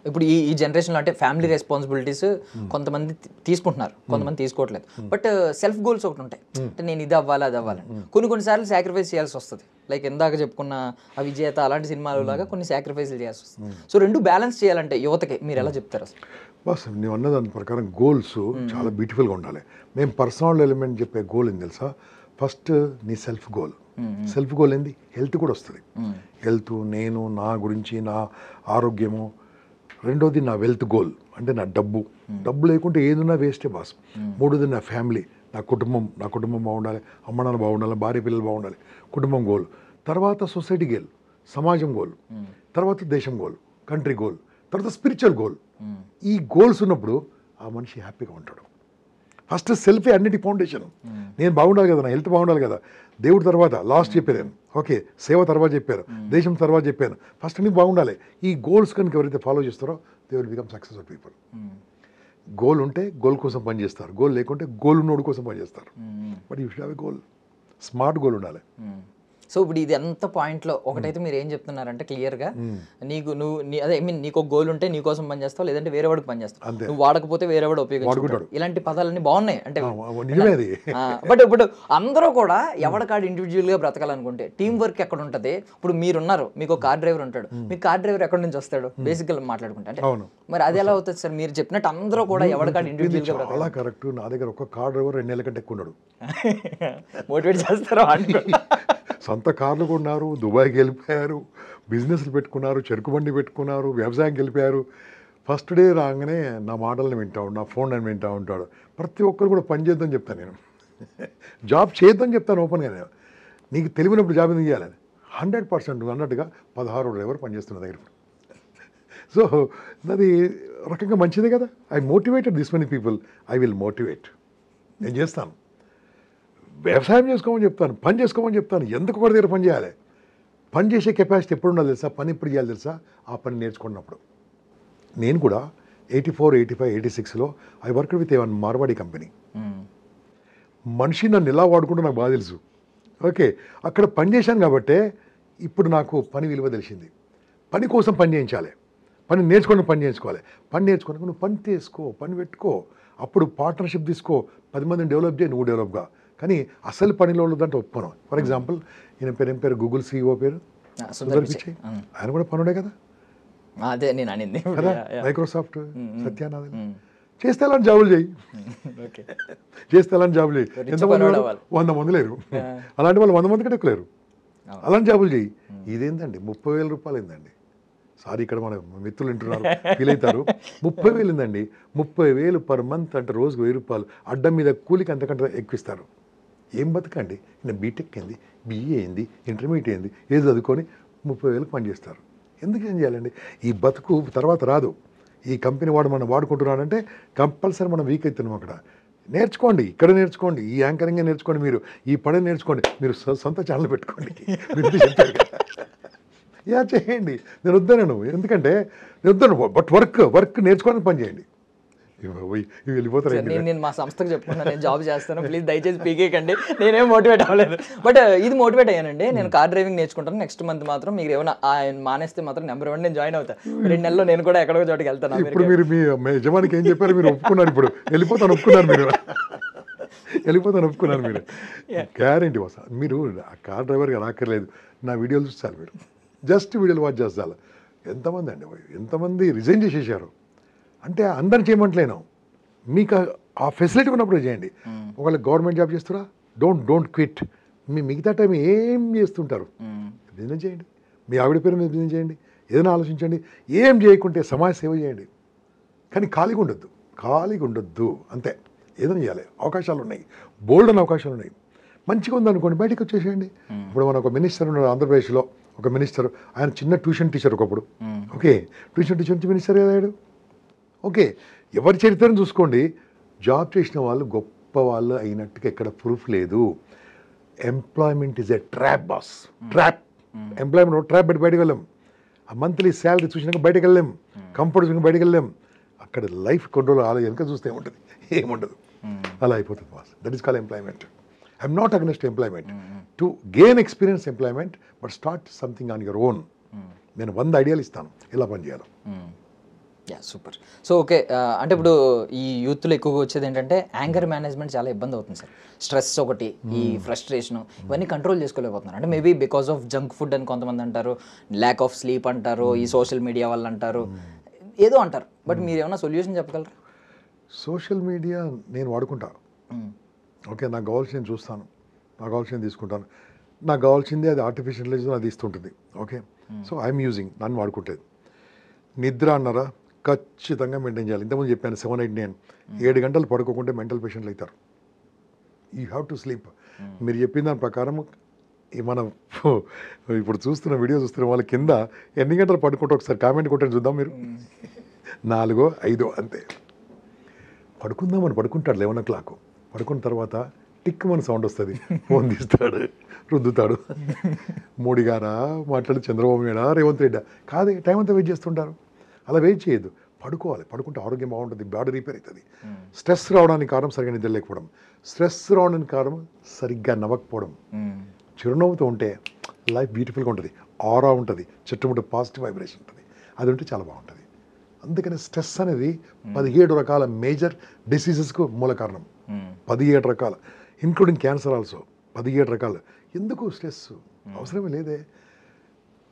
ఇప్పుడు ఈ జనరేషన్లో అంటే ఫ్యామిలీ రెస్పాన్సిబిలిటీస్ కొంతమంది తీసుకుంటున్నారు, కొంతమంది తీసుకోవట్లేదు. బట్ సెల్ఫ్ గోల్స్ ఒకటి ఉంటాయి, అంటే నేను ఇది అవ్వాలి అది అవ్వాలని. కొన్నిసార్లు సాక్రిఫైస్ చేయాల్సి వస్తుంది. లైక్ ఇందాక చెప్పుకున్న ఆ విజేత అలాంటి సినిమాలు లాగా కొన్ని సాక్రిఫైస్లు చేయాల్సి వస్తుంది. సో రెండు బ్యాలెన్స్ చేయాలంటే యువతకి మీరు ఎలా చెప్తారు అసలు? బస్ నువ్వు అన్న దాని ప్రకారం గోల్స్ చాలా బ్యూటిఫుల్గా ఉండాలి. మేము పర్సనల్ ఎలిమెంట్ చెప్పే గోల్ ఏం తెలుసా, ఫస్ట్ నీ సెల్ఫ్ గోల్. సెల్ఫ్ గోల్ ఏంది, హెల్త్ కూడా వస్తుంది. హెల్త్, నేను నా గురించి, నా ఆరోగ్యము. రెండోది నా వెల్త్ గోల్, అంటే నా డబ్బు లేకుంటే ఏదున్నా వేస్టే బాస్. మూడోది నా ఫ్యామిలీ, నా కుటుంబం బాగుండాలి, అమ్మ నాన్న బాగుండాలి, భార్య పిల్లలు బాగుండాలి, కుటుంబం గోల్. తర్వాత సొసైటీ గోల్, సమాజం గోల్. తర్వాత దేశం గోల్, కంట్రీ గోల్. తర్వాత స్పిరిచువల్ గోల్. ఈ గోల్స్ ఉన్నప్పుడు ఆ మనిషి హ్యాపీగా ఉంటాడు. ఫస్ట్ సెల్ఫే అన్నిటి ఫౌండేషన్. నేను బాగుండాలి కదా, నా హెల్త్ బాగుండాలి కదా, దేవుడి తర్వాత లాస్ట్ చెప్పాను. ఓకే, సేవ తర్వాత చెప్పారు, దేశం తర్వాత చెప్పాను. ఫస్ట్ అన్ని బాగుండాలి. ఈ గోల్స్ కనుక ఎవరైతే ఫాలో చేస్తారో they will become successful people. Goal ఉంటే గోల్ కోసం పనిచేస్తారు, గోల్ లేకుంటే గోల్ ఉన్నోడు కోసం పనిచేస్తారు. But you should have a goal, smart goal ఉండాలి. సో ఇప్పుడు ఇది ఎంత పాయింట్లో ఒకటైతే మీరు ఏం చెప్తున్నారంటే క్లియర్గా అదే ఐ మీన్ నీకు ఒక గోల్ ఉంటే నీ కోసం పనిచేస్తావు, లేదంటే వేరే వాడికి పనిచేస్తావు. నువ్వు వాడకపోతే వేరే వాడు ఉపయోగించుకుంటాడు. ఇలాంటి పదాలన్నీ బాగున్నాయి అంటే. బట్ ఇప్పుడు అందరూ కూడా ఎవరికాడు ఇండివిజువల్గా బ్రతకాలనుకుంటే టీం వర్క్ ఎక్కడ ఉంటుంది? ఇప్పుడు మీరున్నారు, మీకు ఒక కార్ డ్రైవర్ ఉంటాడు, మీకు కార్ డ్రైవర్ ఎక్కడి నుంచి వస్తాడు బేసిక్గా మాట్లాడుకుంటే అంటే. మరి అది ఎలా అవుతుంది సార్? మీరు చెప్పినట్టు అందరూ కూడా ఎవరికాడు ఇండివిజువల్గా బ్రతకాలి. చాలా కరెక్ట్. నా దగ్గర ఒక కార్ డ్రైవర్ 2 నెలల కంటే ఎక్కువ ఉన్నాడు. మోటివేట్ చేస్తారు. సొంత కార్లు కొన్నారు, దుబాయ్కి వెళ్ళిపోయారు, బిజినెస్లు పెట్టుకున్నారు, చెరుకు బండి పెట్టుకున్నారు, వ్యవసాయంకి వెళ్ళిపోయారు. ఫస్ట్ డే రాగానే నా మాటలను వింటా ఉంటాడు, నా ఫోన్ అని వింటూ ఉంటాడు. ప్రతి ఒక్కరు కూడా పని చేద్దాం చెప్తాను నేను, జాబ్ చేద్దాం చెప్తాను ఓపెన్గా. నేను నీకు తెలివినప్పుడు జాబ్ ఎందుకు చేయాలని 100% అన్నట్టుగా 16 డ్రైవర్ పనిచేస్తున్న దగ్గర. సో అది రకంగా మంచిదే కదా. I motivated this many people, I will motivate. నేను చేస్తాను. వ్యవసాయం చేసుకోమని చెప్తాను, పని చేసుకోమని చెప్తాను. ఎందుకు ఒకటి దగ్గర పని చేయాలి? పని చేసే కెపాసిటీ ఎప్పుడు ఉండాలి తెలుసా? పని ఎప్పుడు చేయాలి తెలుసా? ఆ పని నేర్చుకున్నప్పుడు. నేను కూడా 84, 85, 86లో I work with a Marwadi company. మనిషి నన్ను ఎలా వాడుకుంటూ నాకు బాగా తెలుసు. ఓకే, అక్కడ పని చేశాను కాబట్టే ఇప్పుడు నాకు పని విలువ తెలిసింది. పని కోసం పని చేయించాలి, పని నేర్చుకొని పని చేయించుకోవాలి. పని నేర్చుకున్నాక నువ్వు పని చేసుకో, పని పెట్టుకో, అప్పుడు పార్ట్నర్షిప్ తీసుకో, 10 మందిని డెవలప్ చేయి, నువ్వు డెవలప్గా. కానీ అసలు పనిలో ఉన్నదంటే ఒప్పుకోను. ఫర్ ఎగ్జాంపుల్ ఈయన పేరు ఏం పేరు, గూగుల్ CEO పేరు సుందర్ పిచాయ్. ఆయన కూడా పనుడే కదా, అదే నేను అనింది కదా. మైక్రోసాఫ్ట్ సత్యానాథ్. చేస్తే అలాంటి జాబులు చేయి, చేస్తే అలాంటి జాబులు చేయి. ఎంతమంది 100 మంది లేరు, అలాంటి వాళ్ళు 100 మంది కంటే ఎక్కువ లేరు. అలాంటి జాబులు చేయి. ఇదేందండి 30,000 రూపాయలు ఏందండి? సారీ, ఇక్కడ మన మిత్రులు వింటున్నారు, ఫీల్ అవుతారు. 30,000 ఏందండి? 30,000 పర్ మంత్ అంటే రోజుకు 1,000 రూపాయలు. అడ్డం మీద కూలికి అంతకంటే ఎక్కువిస్తారు. ఏం బతకండి? ఈయన బీటెక్ అయింది, BA అయింది, ఇంటర్మీడియట్ అయింది, ఏది చదువుకొని 30,000 పనిచేస్తారు. ఎందుకు ఏం చేయాలండి? ఈ బతుకు తర్వాత రాదు. ఈ కంపెనీ వాడు మనం వాడుకుంటున్నాడంటే కంపల్సరీ మనం వీక్ అవుతున్నాం. అక్కడ నేర్చుకోండి, ఇక్కడ నేర్చుకోండి, ఈ యాంకరింగ్ నేర్చుకోండి, మీరు ఈ పని నేర్చుకోండి, మీరు సొంత ఛానల్ పెట్టుకోండి. మీరు చెప్పారు కదా. యా చేయండి, నేను వద్దనను. ఎందుకంటే నేను వద్దను, బట్ వర్క్ నేర్చుకోవడానికి పని చేయండి. ఇవి వెళ్ళిపోతారు. నేను మా సంస్థకు చెప్పుకున్నాను, నేను జాబ్ చేస్తాను, ప్లీజ్ దయచేసి పీకేకండి. నేనేం మోటివేట్ అవ్వలేదు, బట్ ఇది మోటివేట్ అయ్యానండి. నేను కార్ డ్రైవింగ్ నేర్చుకుంటాను, నెక్స్ట్ మంత్ మాత్రం మీరు ఏమైనా మానేస్తే మాత్రం నెంబర్ 1 నేను జాయిన్ అవుతాను. 2 నెలల్లో నేను కూడా ఎక్కడో చోటుకి వెళ్తాను. ఇప్పుడు మీరు మీ యజమానికి ఏం చెప్పారు? మీరు ఒప్పుకున్నారు, ఇప్పుడు వెళ్ళిపోతాను ఒప్పుకున్నారు మీరు. మీరు గ్యారెంటీ వస్తా. మీరు ఆ కార్ డ్రైవర్గా రాక్కర్లేదు, నా వీడియోలు చూస్తారు మీరు, జస్ట్ వీడియోలు వాచ్ చేస్తారు. ఎంతమంది అండి, ఎంతమంది రిజైన్ చేసేసారు అంటే అందరిని చేయమంటలేను, మీకు ఆ ఫెసిలిటీ ఉన్నప్పుడు చేయండి. ఒకవేళ గవర్నమెంట్ జాబ్ చేస్తారా, డోంట్ క్విట్. మీ మిగతా టైం ఏం చేస్తుంటారు, బిజినెస్ చేయండి, మీ ఆవిడ పేరు మీద బిజినెస్ చేయండి, ఏదైనా ఆలోచించండి. ఏం చేయకుంటే సమాజ సేవ చేయండి, కానీ ఖాళీగా ఉండొద్దు అంతే. ఏదైనా చేయాలి, అవకాశాలు ఉన్నాయి, బోల్డ్ అని అవకాశాలు ఉన్నాయి. మంచిగా ఉందనుకోండి బయటకు వచ్చేసేయండి. ఇప్పుడు మన ఒక మినిస్టర్ ఉన్నాడు ఆంధ్రప్రదేశ్లో, ఒక మినిస్టర్, ఆయన చిన్న ట్యూషన్ టీచర్ ఒకప్పుడు, ఓకే, ట్యూషన్ టీచర్ నుంచి మినిస్టర్ అయ్యాడు. ఓకే, ఎవరి చరిత్రను చూసుకోండి, జాబ్ చేసిన వాళ్ళు గొప్ప వాళ్ళు అయినట్టుగా ఎక్కడ ప్రూఫ్ లేదు. Employment is a trap boss, trap. Employment trap పెట్టి బయటకు వెళ్ళాం, ఆ మంత్లీ శాలరీ చూసినాక బయటకు వెళ్ళాం, కంఫర్ట్ చూసినాక బయటకు వెళ్ళాం. అక్కడ లైఫ్ కంట్రోల్ వెనక చూస్తే ఏముంటుంది, ఏముండదు. అలా అయిపోతుంది boss. That is call employment. I'm not against employment, to gain experience employment, but start something on your own. నేను 100 ఐడియాలు ఇస్తాను ఎలా పని చేయాలో. Yeah super. సో ఓకే, అంటే ఇప్పుడు ఈ యూత్లో ఎక్కువగా వచ్చేది ఏంటంటే యాంగర్ మేనేజ్మెంట్ చాలా ఇబ్బంది అవుతుంది సార్. స్ట్రెస్ ఒకటి, ఈ ఫ్రస్ట్రేషన్, ఇవన్నీ కంట్రోల్ చేసుకోలేకపోతున్నారు. అంటే maybe because of junk food అని కొంతమంది అంటారు, ల్యాక్ ఆఫ్ స్లీప్ అంటారు, ఈ సోషల్ మీడియా వల్ల అంటారు, ఏదో అంటారు. బట్ మీరు ఏమైనా సొల్యూషన్ చెప్పగలరా? సోషల్ మీడియా నేను వాడుకుంటా, ఓకే, నాకు కావాల్సింది చూస్తాను, నాకు కావాల్సింది తీసుకుంటాను, నాకు కావాల్సింది అది ఆర్టిఫిషియల్ ఇంటెలిజెన్స్ అది ఇస్తుంటుంది. ఓకే, సో ఐఎమ్ యూజింగ్, నన్ను వాడుకుంటేది. నిద్ర అన్నారా, ఖచ్చితంగా మెయింటైన్ చేయాలి. ఇంతకుముందు చెప్పాను 7, 8, 9, 7 గంటలు పడుకోకుంటే మెంటల్ పేషెంట్లు అవుతారు. You have to sleep. మీరు చెప్పిన దాని ప్రకారం మనం ఇప్పుడు చూస్తున్న వీడియో చూస్తున్న వాళ్ళ కింద ఎన్ని గంటలు పడుకుంటే ఒకసారి కామెంట్ కొట్టని చూద్దాం. మీరు 4, 5 అంతే. పడుకుందామని పడుకుంటాడు 11 o'clock. పడుకున్న తర్వాత టిక్ మన సౌండ్ వస్తుంది, ఫోన్ తీస్తాడు, రుద్దుతాడు. మోడీ గారా మాట్లాడు, చంద్రబాబు నాయుడా, రేవంత్ రెడ్డా కాదే, టైం అంతా వెయిట్ చేస్తుంటారు. అలా వెయిట్ చేయొద్దు, పడుకోవాలి. పడుకుంటే ఆరోగ్యం బాగుంటుంది, బాడీ రిపేర్ అవుతుంది. స్ట్రెస్ రావడానికి కారణం సరిగ్గా నిద్ర లేకపోవడం, స్ట్రెస్ రావడానికి కారణం సరిగ్గా నవ్వకపోవడం. చిరునవ్వుతో ఉంటే లైఫ్ బ్యూటిఫుల్గా ఉంటుంది, ఆరా ఉంటుంది, చుట్టుముట్టు పాజిటివ్ వైబ్రేషన్ ఉంటుంది. అది ఉంటే చాలా బాగుంటుంది. అందుకని స్ట్రెస్ అనేది 17 రకాల మేజర్ డిసీజెస్కు మూల కారణం. 17 రకాల, ఇంక్లూడింగ్ క్యాన్సర్ ఆల్సో. 17 రకాలు. ఎందుకు స్ట్రెస్? అవసరమే లేదే.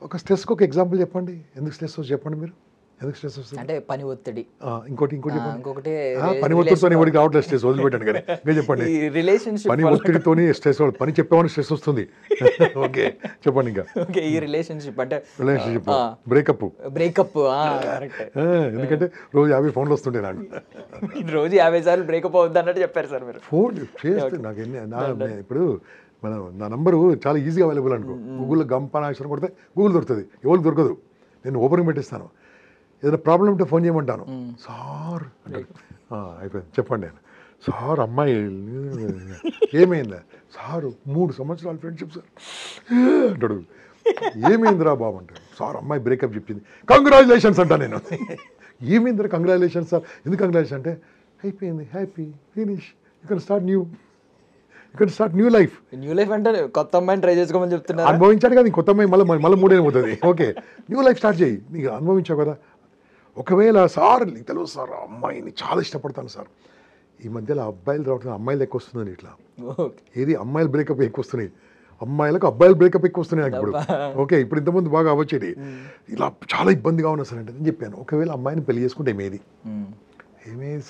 ఒక స్ట్రెస్కి ఒక ఎగ్జాంపుల్ చెప్పండి. ఎందుకు స్ట్రెస్ వస్తుంది చెప్పండి మీరు. ఎందుకు స్ట్రెస్ వస్తుంది అంటే పని ఒత్తిడి. ఇంకోటి ఇంకొకటి పని ఒత్తిడితో ఎవరికి రావట్లేదు స్ట్రెస్, వదిలిపెట్టాను కానీ మీరు చెప్పండి. రిలేషన్షిప్ పని ఒత్తిడితోని స్ట్రెస్, పని చెప్పేవాడిని స్ట్రెస్ వస్తుంది. ఓకే చెప్పండి. ఇంకా ఓకే, ఈ రిలేషన్షిప్ అంటే రిలేషన్షిప్ బ్రేకప్. ఎందుకంటే రోజు 50 ఫోన్లు వస్తుంటాయి నాకు. రోజు 50 సార్లు బ్రేకప్ అవుద్ది అన్నట్టు చెప్పారు సార్ మీరు. ఫోన్ చేస్తే నాకు ఇప్పుడు నా నంబరు చాలా ఈజీగా అవైలబుల్ అనుకో. గూగుల్లో గంపనాక్షరం కొడితే గూగుల్ దొరుకుతుంది, ఎవరికి దొరకదు. నేను ఓపెన్ పెట్టిస్తాను. ఏదైనా ప్రాబ్లం ఉంటే ఫోన్ చేయమంటాను. సార్ అంటాడు, అయిపోయింది చెప్పండి. నేను సార్ అమ్మాయి ఏమైందా సార్, 3 సంవత్సరాల ఫ్రెండ్షిప్ సార్ అంటాడు. ఏమైందిరా బాబు అంటాడు. సార్ అమ్మాయి బ్రేకప్ చెప్పింది. కంగ్రాచులేషన్స్ అంటా నేను. ఏమైందిరా కంగ్రాచులేషన్స్ సార్. ఎందుకు కంగ్రాచులేషన్ అంటే అయిపోయింది, happy, finish, you can start new life. New life అంటే కొత్త అమ్మాయిని ట్రై చేసుకోమని చెప్తున్నారు. అనుభవించాడు కదా, కొత్త అమ్మాయి మళ్ళీ 3 పోతుంది. ఓకే, న్యూ లైఫ్ స్టార్ట్ చేయి. నీకు అనుభవించావు కదా. ఒకవేళ సార్ నీకు తెలుసు సార్, అమ్మాయిని చాలా ఇష్టపడతాను సార్. ఈ మధ్యలో అబ్బాయిలు రావట్లేదు, అమ్మాయిలు ఎక్కువ వస్తుందని ఇట్లా. ఏది అమ్మాయిలు బ్రేకప్ ఎక్కువ వస్తున్నాయి, అమ్మాయిలకు అబ్బాయిలు బ్రేకప్ ఎక్కువ వస్తున్నాయి నాకు ఇప్పుడు. ఓకే, ఇప్పుడు ఇంతకుముందు బాగా అవ్వచ్చేది, ఇలా చాలా ఇబ్బందిగా ఉన్నా సార్ అంటే నేను చెప్పాను. ఒకవేళ అమ్మాయిని పెళ్లి చేసుకుంటే ఏమేది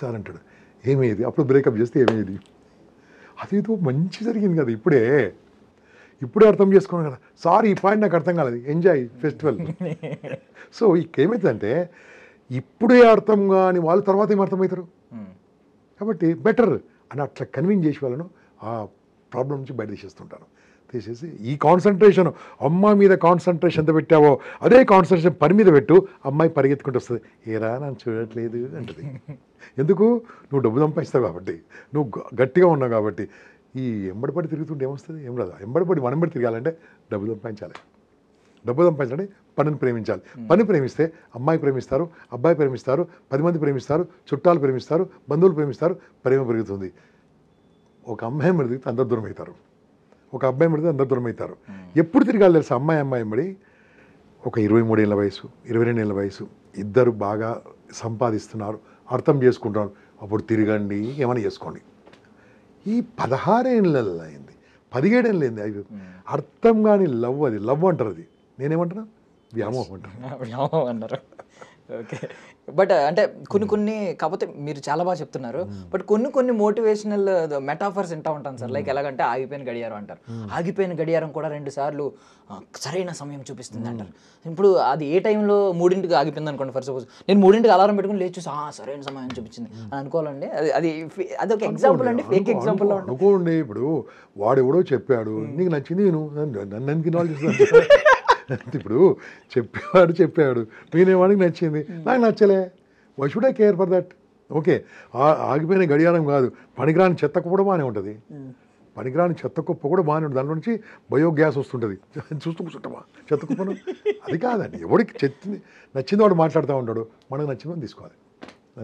సార్ అంటాడు. ఏమేది అప్పుడు బ్రేకప్ చేస్తే ఏమేది? అదేదో మంచి జరిగింది కదా, ఇప్పుడే అర్థం చేసుకున్నాను కదా సార్. ఈ పాయింట్ నాకు అర్థం కాలేదు, ఎంజాయ్ ఫెస్టివల్. సో ఏమవుతుందంటే ఇప్పుడే అర్థం కాని వాళ్ళు తర్వాత ఏం అర్థమవుతారు. కాబట్టి బెటర్ అని అట్లా కన్విన్స్ చేసి వాళ్ళను ఆ ప్రాబ్లం నుంచి బయట తీసేసి ఈ కాన్సన్ట్రేషన్, అమ్మాయి మీద కాన్సన్ట్రేషన్ ఎంత పెట్టావో అదే కాన్సన్ట్రేషన్ పని మీద పెట్టు. అమ్మాయి పరిగెత్తుకుంటూ వస్తుంది, ఏరా నన్ను చూడట్లేదు అంటది. ఎందుకు? నువ్వు డబ్బు సంపాదిస్తావు కాబట్టి, నువ్వు గట్టిగా ఉన్నావు కాబట్టి. ఈ ఎంబడిపడి తిరుగుతుంటే ఏమొస్తుంది? ఏం రాదు. ఎంబడిపడి మనం తిరగాలంటే డబ్బు సంపాదించాలి. డబ్బు సంపాదించండి, పనిని ప్రేమించాలి. పని ప్రేమిస్తే అమ్మాయి ప్రేమిస్తారు, అబ్బాయి ప్రేమిస్తారు, 10 మంది ప్రేమిస్తారు, చుట్టాలు ప్రేమిస్తారు, బంధువులు ప్రేమిస్తారు, ప్రేమ పెరుగుతుంది. ఒక అమ్మాయి మడితే అందరు దూరం అవుతారు, ఒక అబ్బాయి మడితే అందరు దూరం అవుతారు. ఎప్పుడు తిరగాలి తెలుసా? అమ్మాయి మడి ఒక 23 ఏళ్ళ వయసు, 22 ఏళ్ళ వయసు, ఇద్దరు బాగా సంపాదిస్తున్నారు, అర్థం చేసుకుంటున్నారు, అప్పుడు తిరగండి, ఏమైనా చేసుకోండి. ఈ 16 ఏళ్ళలో అయింది, 17 ఏళ్ళు అయింది, అర్థం కాని లవ్. అది లవ్ అంటారు, అది నేనేమంటున్నా వ్యామోహం అంటారు. వ్యామోహం అన్నారు. ఓకే. బట్ అంటే కొన్ని కాకపోతే మీరు చాలా బాగా చెప్తున్నారు. బట్ కొన్ని మోటివేషనల్ మెటాఫర్స్ వింటూ ఉంటాను సార్. లైక్ ఎలాగంటే ఆగిపోయిన గడియారం అంటారు. ఆగిపోయిన గడియారం కూడా 2 సార్లు సరైన సమయం చూపిస్తుంది అంటారు. ఇప్పుడు అది ఏ టైంలో 3ంటికి ఆగిపోయింది అనుకోండి, ఫర్ సపోజ్ నేను 3ంటికి అలారం పెట్టుకుని లేచి చూసి సరైన సమయం చూపించింది అని అనుకోవాలండి. అది ఒక ఎగ్జాంపుల్ అండి, ఫేక్ ఎగ్జాంపుల్ అనుకోండి. ఇప్పుడు వాడు ఎవడో చెప్పాడు, నీకు నచ్చింది నేను నన్ను ఎందుకు ఇన్వాల్వ్ చేస్తాను? ఇప్పుడు చెప్పాడు, నేనేవాడికి నచ్చింది, నాకు నచ్చలే, why should I care for that? Okay, ఆగిపోయిన గడియారం కాదు, పనికిరాని చెత్త కుప్ప కూడా బాగానే ఉంటుంది, పనికిరాని చెత్త కుప్ప కూడా బాగానే ఉంటుంది, దాని నుంచి బయోగ్యాస్ వస్తుంటుంది, చూస్తూ కూర్చుంటామా చెత్త కుప్పను? అది కాదండి, ఎవడికి నచ్చింది వాడు మాట్లాడుతూ ఉంటాడు, మనకు నచ్చిందని తీసుకోవాలి,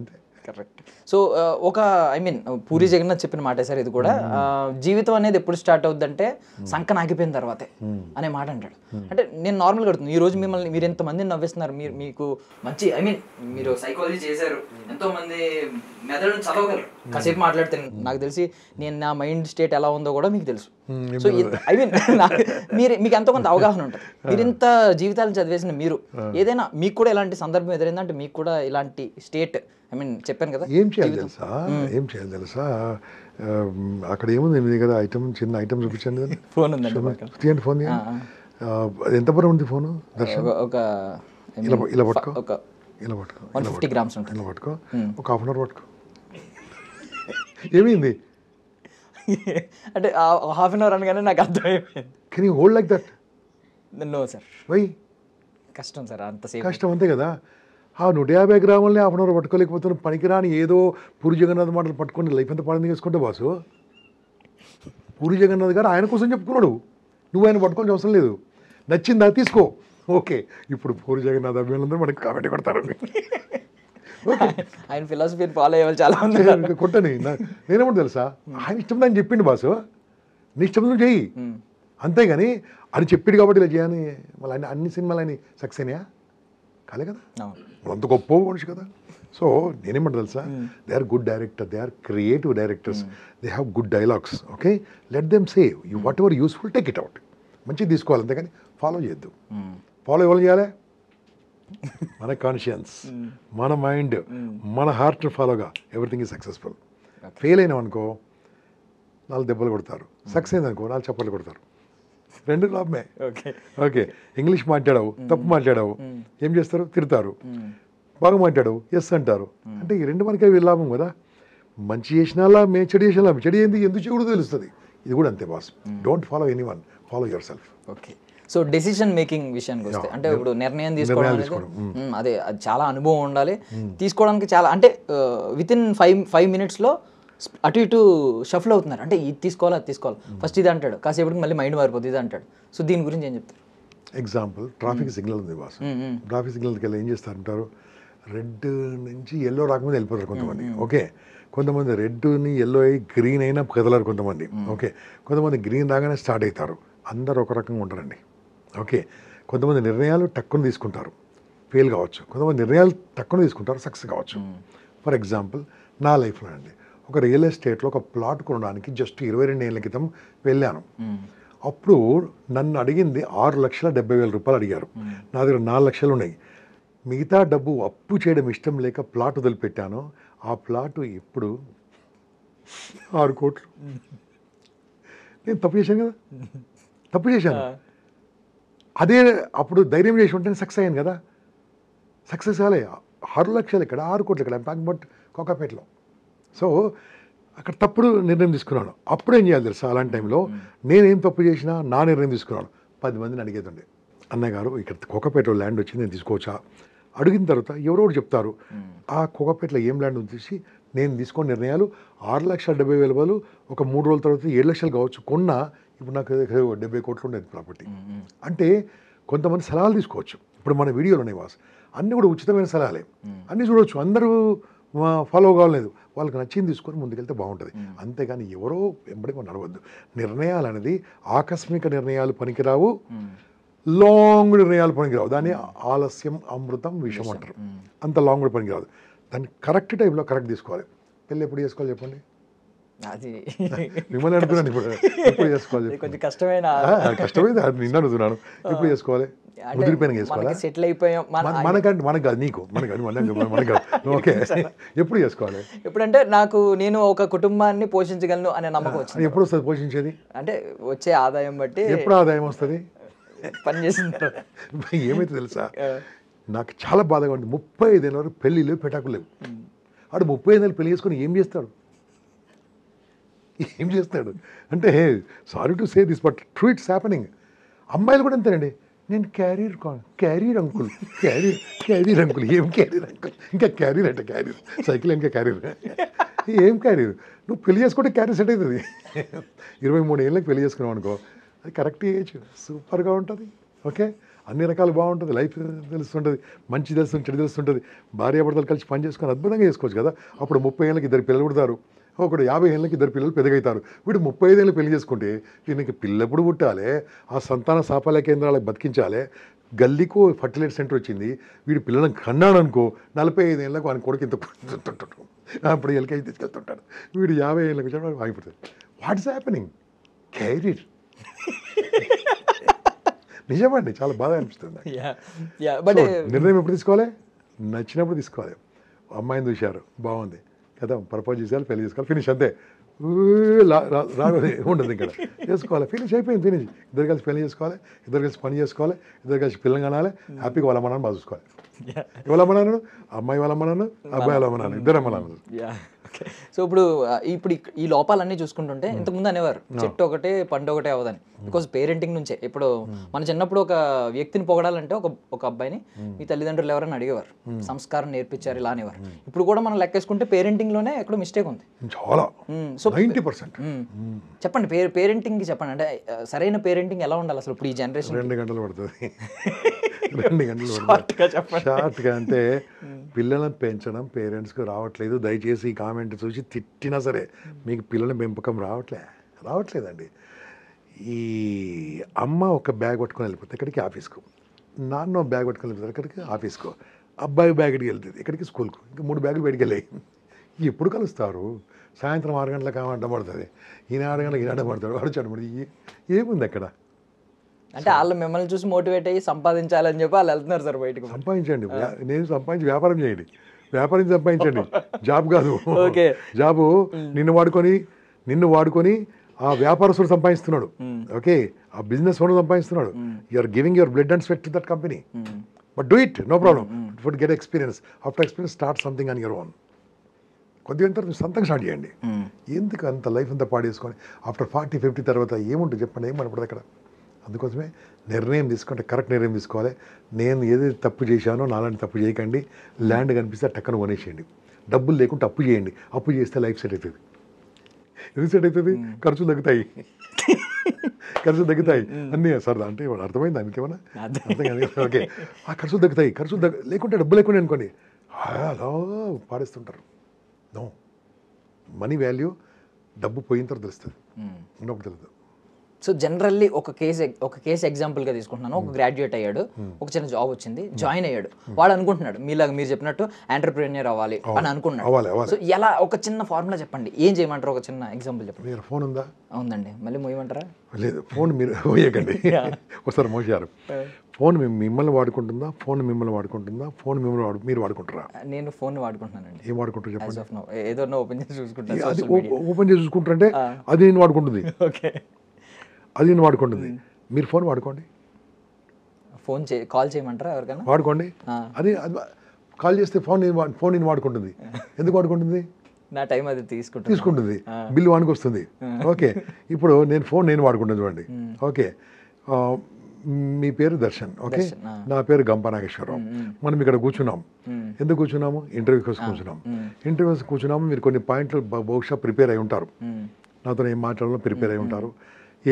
అంతే. కరెక్ట్. సో ఒక పూరి జగన్నాథ్ చెప్పిన మాటే సార్ ఇది కూడా. జీవితం అనేది ఎప్పుడు స్టార్ట్ అవుద్దంటే సంకన ఆగిపోయిన తర్వాతే అనే మాట అంటాడు. అంటే నేను నార్మల్గా అడుగుతుంది, ఈ రోజు మిమ్మల్ని మీరు ఎంతమందిని నవ్విస్తున్నారు, మీకు మంచి మీరు సైకాలజీ చేశారు, ఎంతో మంది మెథడ్ చదవగలరు, కాసేపు మాట్లాడితే నాకు తెలిసి నేను నా మైండ్ స్టేట్ ఎలా ఉందో కూడా మీకు తెలుసు. సో మీకు ఎంతో కొంత అవగాహన ఉంటుంది. మీరు ఇంత జీవితాలను చదివేసిన మీరు ఏదైనా మీకు కూడా ఇలాంటి సందర్భం ఎదురైందంటే, మీకు కూడా ఇలాంటి స్టేట్ చెప్పాను కదా, ఏం చేయాలి తెలుసా? అక్కడ ఏముంది కదా, చిన్న ఐటమ్ చూపించండి కదా, ఫోన్ ఉందండి, ఫోన్ ఎంత బరువు ఉంది ఫోను? దర్శనం ఒక ఇలా పట్టుకో, ఇలా 150 grams ఉంటుంది, ఇలా పట్టుకో, ఒక హాఫ్ అన్ అవర్ పట్టుకో. ఏమైంది అంటే హాఫ్ అన్ అవర్ అనగానే నాకు అర్థమైపోయింది. Can you hold like that? No sir, why? కష్టం సార్, అంతసేపు కష్టం, అంతే కదా. 150 గ్రాములని హాఫ్ అన్ అవర్ పట్టుకోలేకపోతున్నాను, పనికిరాని ఏదో పూరి జగన్నాథ్ మాటలు పట్టుకొని లైఫ్ అంతా పాడింది చేసుకుంటే బాసు. పూరి జగన్నాథ్ గారు ఆయన కోసం చెప్పుకున్నాడు, నువ్వు ఆయన పట్టుకోవాల్సిన అవసరం లేదు. నచ్చిందా తీసుకో, ఓకే. ఇప్పుడు పూరి జగన్నాథ్ అభిమానులందరూ మనకి కామెంట్ కొడతారు, ఆయన ఫిలాసఫీని ఫాలో అయ్యే వాళ్ళు చాలా మంది కొట్టని. నేనేమంటే తెలుసా, ఆయన ఇష్టం అని చెప్పిండు బాసు, నీ ఇష్టం నువ్వు చెయ్యి, అంతేగాని అని చెప్పిండు కాబట్టి ఇలా చేయని మళ్ళీ అన్ని సినిమాలు ఆయన సక్సెస్ అయినాయా? కాలే కదా, అంత గొప్ప మనిషి కదా. సో నేనేమంటే తెలుసా, they are good director, they are creative directors, they have good dialogues. Okay, let them say whatever useful, take it out, మంచిది తీసుకోవాలి, అంతేగాని ఫాలో చేయొద్దు. ఫాలో ఎవరు చేయాలి? మన కాన్షియన్స్, మన మైండ్, మన హార్ట్ ఫాలోగా ఎవ్రీథింగ్ ఈజ్ సక్సెస్ఫుల్. ఫెయిల్ అయినాం అనుకో 4 దెబ్బలు కొడతారు, సక్సెస్ అయింది అనుకో 4 చప్పట్లు కొడతారు, 2 లాభమే. ఓకే, ఇంగ్లీష్ మాట్లాడావు, తప్పు మాట్లాడావు, ఏం చేస్తారు? తిడతారు. బాగా మాట్లాడావు, ఎస్ అంటారు. అంటే ఈ 2 మనకి లాభం కదా. మంచి చేసినా మేము చెడు చేసినా చెడు ఏంది ఎందుకు చేయకూడదు తెలుస్తుంది. ఇది కూడా అంతే boss, don't follow anyone, follow your self. Okay. So decision making విషయానికి వస్తే, అంటే ఇప్పుడు నిర్ణయం తీసుకోవడం అదే అది చాలా అనుభవం ఉండాలి తీసుకోవడానికి. చాలా అంటే వితిన్ 5 minutesలో అటు ఇటు షఫల్ అవుతున్నారు. అంటే ఇది తీసుకోవాలి, అది తీసుకోవాలి, ఫస్ట్ ఇది అంటాడు, కాసేపటికి మళ్ళీ మైండ్ మారిపోతుంది, ఇది అంటాడు. సో దీని గురించి ఏం చెప్తారు? ఎగ్జాంపుల్, ట్రాఫిక్ సిగ్నల్ ఉంది బాస్, ట్రాఫిక్ సిగ్నల్కి వెళ్ళి ఏం చేస్తారంటారు, రెడ్ నుంచి ఎల్లో రాకముందు వెళ్ళిపోతారు కొంతమంది. ఓకే, కొంతమంది రెడ్ని ఎల్లో అయ్యి గ్రీన్ అయినా కదలరు కొంతమంది. ఓకే, కొంతమంది గ్రీన్ రాగానే స్టార్ట్ అవుతారు. అందరు ఒక రకంగా ఉంటారండి. ఓకే, కొంతమంది నిర్ణయాలు టక్కున తీసుకుంటారు, ఫెయిల్ కావచ్చు, కొంతమంది నిర్ణయాలు టక్కున తీసుకుంటారు, సక్సెస్ కావచ్చు. ఫర్ ఎగ్జాంపుల్ నా లైఫ్లో అండి, ఒక రియల్ ఎస్టేట్లో ఒక ప్లాట్ కొనడానికి జస్ట్ 22 ఏళ్ళ క్రితం వెళ్ళాను. అప్పుడు నన్ను అడిగింది 6,70,000 రూపాయలు అడిగారు. నా దగ్గర 4 లక్షలు ఉన్నాయి. మిగతా డబ్బు అప్పు చేయడం ఇష్టం లేక ప్లాట్ వదిలిపెట్టాను. ఆ ప్లాట్ ఇప్పుడు 6 కోట్లు. నేను తప్పు చేశాను కదా, తప్పు చేశాను. అదే అప్పుడు ధైర్యం చేసి ఉంటే సక్సెస్ అయ్యాను కదా. సక్సెస్ కాలే. 6 లక్షలు ఇక్కడ, 6 కోట్లు ఇక్కడ, టాకింగ్ బట్ కోకాపేటలో. సో అక్కడ తప్పుడు నిర్ణయం తీసుకున్నాను. అప్పుడు ఏం చేయాలి తెలుసా, అలాంటి టైంలో నేనేం తప్పు చేసినా నా నిర్ణయం తీసుకున్నాను. 10 మందిని అడిగేదండి, అన్నయ్య గారు ఇక్కడ కోకాపేటలో ల్యాండ్ వచ్చింది, నేను తీసుకోవచ్చా? అడిగిన తర్వాత ఎవరో చెప్తారు ఆ కోకాపేటలో ఏం ల్యాండ్ ఉంది. నేను తీసుకున్న నిర్ణయాలు 6,70,000 బదులు ఒక 3 రోజుల తర్వాత 7 లక్షలు కావచ్చు కొన్నా. ఇప్పుడు నాకు 70 కోట్లు ఉండేది ప్రాపర్టీ. అంటే కొంతమంది సలహాలు తీసుకోవచ్చు. ఇప్పుడు మన వీడియోలు ఉన్నాయి వాస్, అన్నీ కూడా ఉచితమైన సలహాలే, అన్నీ చూడవచ్చు. అందరూ ఫాలో కావాలేదు, వాళ్ళకి నచ్చింది తీసుకొని ముందుకెళ్తే బాగుంటుంది. అంతేగాని ఎవరో వెంబడి మనం నడవద్దు. నిర్ణయాలు అనేది ఆకస్మిక నిర్ణయాలు పనికిరావు, లాంగ్ నిర్ణయాలు పనికిరావు. దాన్ని ఆలస్యం అమృతం విషం అంటారు. అంత లాంగ్ కూడా పనికిరాదు. దాన్ని కరెక్ట్ టైంలో కరెక్ట్ తీసుకోవాలి. పెళ్ళి ఎప్పుడు చేసుకోవాలి చెప్పండి? అది మిమ్మల్ని అడుగుతున్నాను ఇప్పుడు, ఎప్పుడు చేసుకోవాలి? కొంచెం కష్టమైన కష్టమైంది, అది నిన్న అడుగుతున్నాను. ఎప్పుడు చేసుకోవాలి? ముదిరిపోయిన చేసుకోవాలి. సెటిల్ అయిపోయాం మనకంటే మనకు కాదు, నీకు మనకు కాదు. ఓకే, ఎప్పుడు చేసుకోవాలి? ఎప్పుడంటే నేను ఒక కుటుంబాన్ని పోషించగలను అనే నమ్మకం వచ్చింది. ఎప్పుడు వస్తుంది పోషించేది? అంటే వచ్చే ఆదాయం బట్టి. ఎప్పుడు ఆదాయం వస్తుంది? పని చేసిన ఏమైతే తెలుసా, నాకు చాలా బాధగా ఉంది. 35 ఏళ్ళ వరకు పెళ్ళిళ్ళు పెటాకులు లేవు. ఆడు 35 ఏళ్ళు పెళ్లి చేసుకొని ఏం చేస్తాడు? ఏం చేస్తాడు అంటే, sorry to say this but true it's happening. అమ్మాయిలు కూడా అంతేనండి. నేను క్యారీర్ అంకుల్, క్యారీర్ అంకుల్. ఏం క్యారీర్ అంకుల్? ఇంకా క్యారీర్ అంటే క్యారీర్, సైకిల్ ఇంకా క్యారీర్. ఏం క్యారీర్? నువ్వు పెళ్లి చేసుకుంటే క్యారీర్ సెట్ అవుతుంది. 23 ఏళ్ళకి పెళ్లి చేసుకున్నావు అనుకో, అది కరెక్ట్ ఏజ్, సూపర్గా ఉంటుంది. ఓకే, అన్ని రకాలు బాగుంటుంది, లైఫ్ తెలుస్తుంటుంది, మంచి తెలుస్తుంది, చెడు తెలుస్తుంటుంది. భార్యాభర్తలు కలిసి పని చేసుకొని అద్భుతంగా చేసుకోవచ్చు కదా. అప్పుడు 30 ఏళ్ళకి 2 పిల్లలు పుడతారు, ఒకడు 50 ఏళ్ళకి 2 పిల్లలు పెద్దగవుతారు. వీడు 35 ఏళ్ళు పెళ్లి చేసుకుంటే వీనికి పిల్లప్పుడు పుట్టాలి, ఆ సంతాన సాఫల్య కేంద్రాలకు బతికించాలి. గల్లీకు ఫర్టిలైజర్ సెంటర్ వచ్చింది, వీడు పిల్లలను కన్నాడు అనుకో, 45 ఏళ్ళకు వాని కొడుకు ఇంత ఉంటుంటాడు, అప్పుడు ఎల్కేజీ తీసుకెళ్తుంటాడు. వీడు 50 ఏళ్ళకి వచ్చాడు, ఆగిపోతుంది. What's happening? క్యారీర్. నిజమండి, చాలా బాధ అనిపిస్తుంది. నిర్ణయం ఎప్పుడు తీసుకోవాలి? నచ్చినప్పుడు తీసుకోవాలి. అమ్మాయిని చూశారు, బాగుంది కదా, ప్రపోజ్ చేసేయాలి, పెళ్లి చేసుకోవాలి, ఫినిష్. అంతే, రాగోది ఉంటుంది ఇక్కడ, చేసుకోవాలి, ఫినిష్ అయిపోయింది, ఫినిష్. ఇద్దరు కలిసి పెళ్లి చేసుకోవాలి, ఇద్దరు కలిసి పని చేసుకోవాలి, ఇద్దరు కలిసి పిల్లలు కనాలి, హ్యాపీగా వాళ్ళ అమ్మనాన్ని బాగా చూసుకోవాలి. ఎవరు అమ్మనాను? అమ్మాయి వాళ్ళ అమ్మనాను, అబ్బాయి వాళ్ళ అమ్మనాను, ఇద్దరు అమ్మనాను. సో ఇప్పుడు ఈ లోపాలన్నీ చూసుకుంటుంటే ఇంతకుముందు అనేవారు చెట్టు ఒకటే పండు ఒకటే అవ్వదని. బికాజ్ పేరెంటింగ్ నుంచే. ఇప్పుడు మన చిన్నప్పుడు ఒక వ్యక్తిని పొగడాలంటే ఒక అబ్బాయిని మీ తల్లిదండ్రులు ఎవరైనా అడిగేవారు, సంస్కారం నేర్పించారు ఇలా అనేవారు. ఇప్పుడు కూడా మనం లెక్కేసుకుంటే పేరెంటింగ్ లోనే ఎక్కడో మిస్టేక్ ఉంది చాలా. సో 90%. చెప్పండి, పేరెంటింగ్ చెప్పండి. అంటే సరైన పేరెంటింగ్ ఎలా ఉండాలి అసలు ఇప్పుడు ఈ జనరేషన్? 2 గంటలు పడుతుంది. 2 గంటలు షార్ట్గా. అంటే పిల్లలను పెంచడం పేరెంట్స్కి రావట్లేదు. దయచేసి ఈ కామెంట్ చూసి తిట్టినా సరే మీకు పిల్లల పెంపకం రావట్లేదండి. ఈ అమ్మ ఒక బ్యాగ్ పట్టుకొని వెళ్ళిపోతే ఎక్కడికి? ఆఫీస్కు. నాన్న బ్యాగ్ పట్టుకొని వెళ్ళిపోతారు ఎక్కడికి? ఆఫీస్కు. అబ్బాయి బ్యాగ్ ఎక్కడికి వెళ్తుంది ఎక్కడికి? స్కూల్కు. ఇంకా 3 బ్యాగులు బయటికి వెళ్ళాయి. ఎప్పుడు కలుస్తారు? సాయంత్రం 6 గంటలకు ఆమె అడ్డం పడుతుంది, ఈయన 6 గంటలకు ఈయన అడ్డం పడతాడు, వాడు చడబడి. ఏముంది అక్కడ? అంటే వాళ్ళు మిమ్మల్ని చూసి మోటివేట్ అయ్యి సంపాదించాలని చెప్పి వాళ్ళు వెళ్తున్నారు సార్ బయటకు. సంపాదించండి, నేను సంపాదించి వ్యాపారం చేయండి, వ్యాపారం సంపాదించండి, జాబ్ కాదు. జాబు నిన్ను వాడుకొని ఆ వ్యాపారస్తుడు సంపాదిస్తున్నాడు. ఓకే, ఆ బిజినెస్ ఓనర్ సంపాదిస్తున్నాడు. You are giving your blood and sweat to that company, but do it, no problem. But get experience. After experience start something on your own. కొద్దిగా తర్వాత సొంతంగా స్టార్ట్ చేయండి. ఎందుకు అంత లైఫ్ అంతా పాడేసుకొని ఆఫ్టర్ 40-50 తర్వాత ఏముంటుంది చెప్పండి? ఏం మనపడదు అక్కడ. అందుకోసమే నిర్ణయం తీసుకుంటే కరెక్ట్ నిర్ణయం తీసుకోవాలి. నేను ఏదైతే తప్పు చేశానో నాలాంటి తప్పు చేయకండి. ల్యాండ్ కనిపిస్తే టక్కన కొనేసేయండి. డబ్బులు లేకుంటే అప్పు చేయండి. అప్పు చేస్తే లైఫ్ సెట్ అవుతుంది. ఎందుకు సెట్ అవుతుంది? ఖర్చులు తగ్గుతాయి అన్నీ. సార్ అంటే అర్థమైంది దానికి ఏమన్నా? అర్థం కాదు. ఓకే, ఆ ఖర్చులు తగ్గుతాయి. లేకుంటే డబ్బు లేకుండా అనుకోండి అలా పాడేస్తుంటారు. నో, మనీ వాల్యూ డబ్బు పోయిన తర్వాత తెలుస్తుంది, ఉన్నప్పుడు తెలియదు. సో జనరల్లీ ఒక కేసు ఎగ్జాంపుల్గా తీసుకుంటున్నాను. ఒక గ్రాడ్యుయేట్ అయ్యాడు, ఒక చిన్న జాబ్ వచ్చింది, జాయిన్ అయ్యాడు. వాడు అనుకుంటున్నాడు మీరు చెప్పినట్టు ఎంటర్ప్రెన్యూర్ అవ్వాలి అని అనుకున్నాడు. సో ఎలా, ఒక చిన్న ఫార్ములా చెప్పండి, ఏం చేయమంటారు? ఒక చిన్న ఎగ్జాంపుల్ చెప్పండి. ఫోన్ ఉందా? ఉందండి. మళ్ళీ మోయమంటారా? లేదు, ఫోన్ మీరు పోయకండి. ఒకసారి మోసారు. ఫోన్ మిమ్మల్ని వాడుకుంటుందా? ఫోన్ మిమ్మల్ని వాడుకుంటుందా? ఫోన్ మిమ్మల్ని మీరు వాడుకుంటారా? నేను ఫోన్ వాడుకుంటున్నానండి. ఏం వాడుకుంటారు చెప్పండి? ఏదో ఓపెన్ చేసి చూసుకుంటాను. ఓపెన్ చేసి చూసుకుంటారంటే అది నేను వాడుకుంటుంది. ఓకే, అది నేను వాడుకుంటుంది. మీరు ఫోన్ వాడుకోండి. కాల్ చేయమంటారా ఎవరికైనా? వాడుకోండి. అది కాల్ చేస్తే ఫోన్ నేను వాడుకుంటుంది. ఎందుకు వాడుకుంటుంది? నా టైం అది తీసుకుంటుంది, బిల్లు వానికి వస్తుంది. ఓకే, ఇప్పుడు నేను వాడుకుంటుంది చూడండి. ఓకే, మీ పేరు దర్శన్, ఓకే, నా పేరు గంప నాగేశ్వరరావు. మనం ఇక్కడ కూర్చున్నాం. ఎందుకు కూర్చున్నాము? ఇంటర్వ్యూ కోసం కూర్చున్నాం. ఇంటర్వ్యూస్ కూర్చున్నాము. మీరు కొన్ని పాయింట్లు బహుశా ప్రిపేర్ అయి ఉంటారు. నాతో ఏం మాట్లాడాలో ప్రిపేర్ అయి ఉంటారు,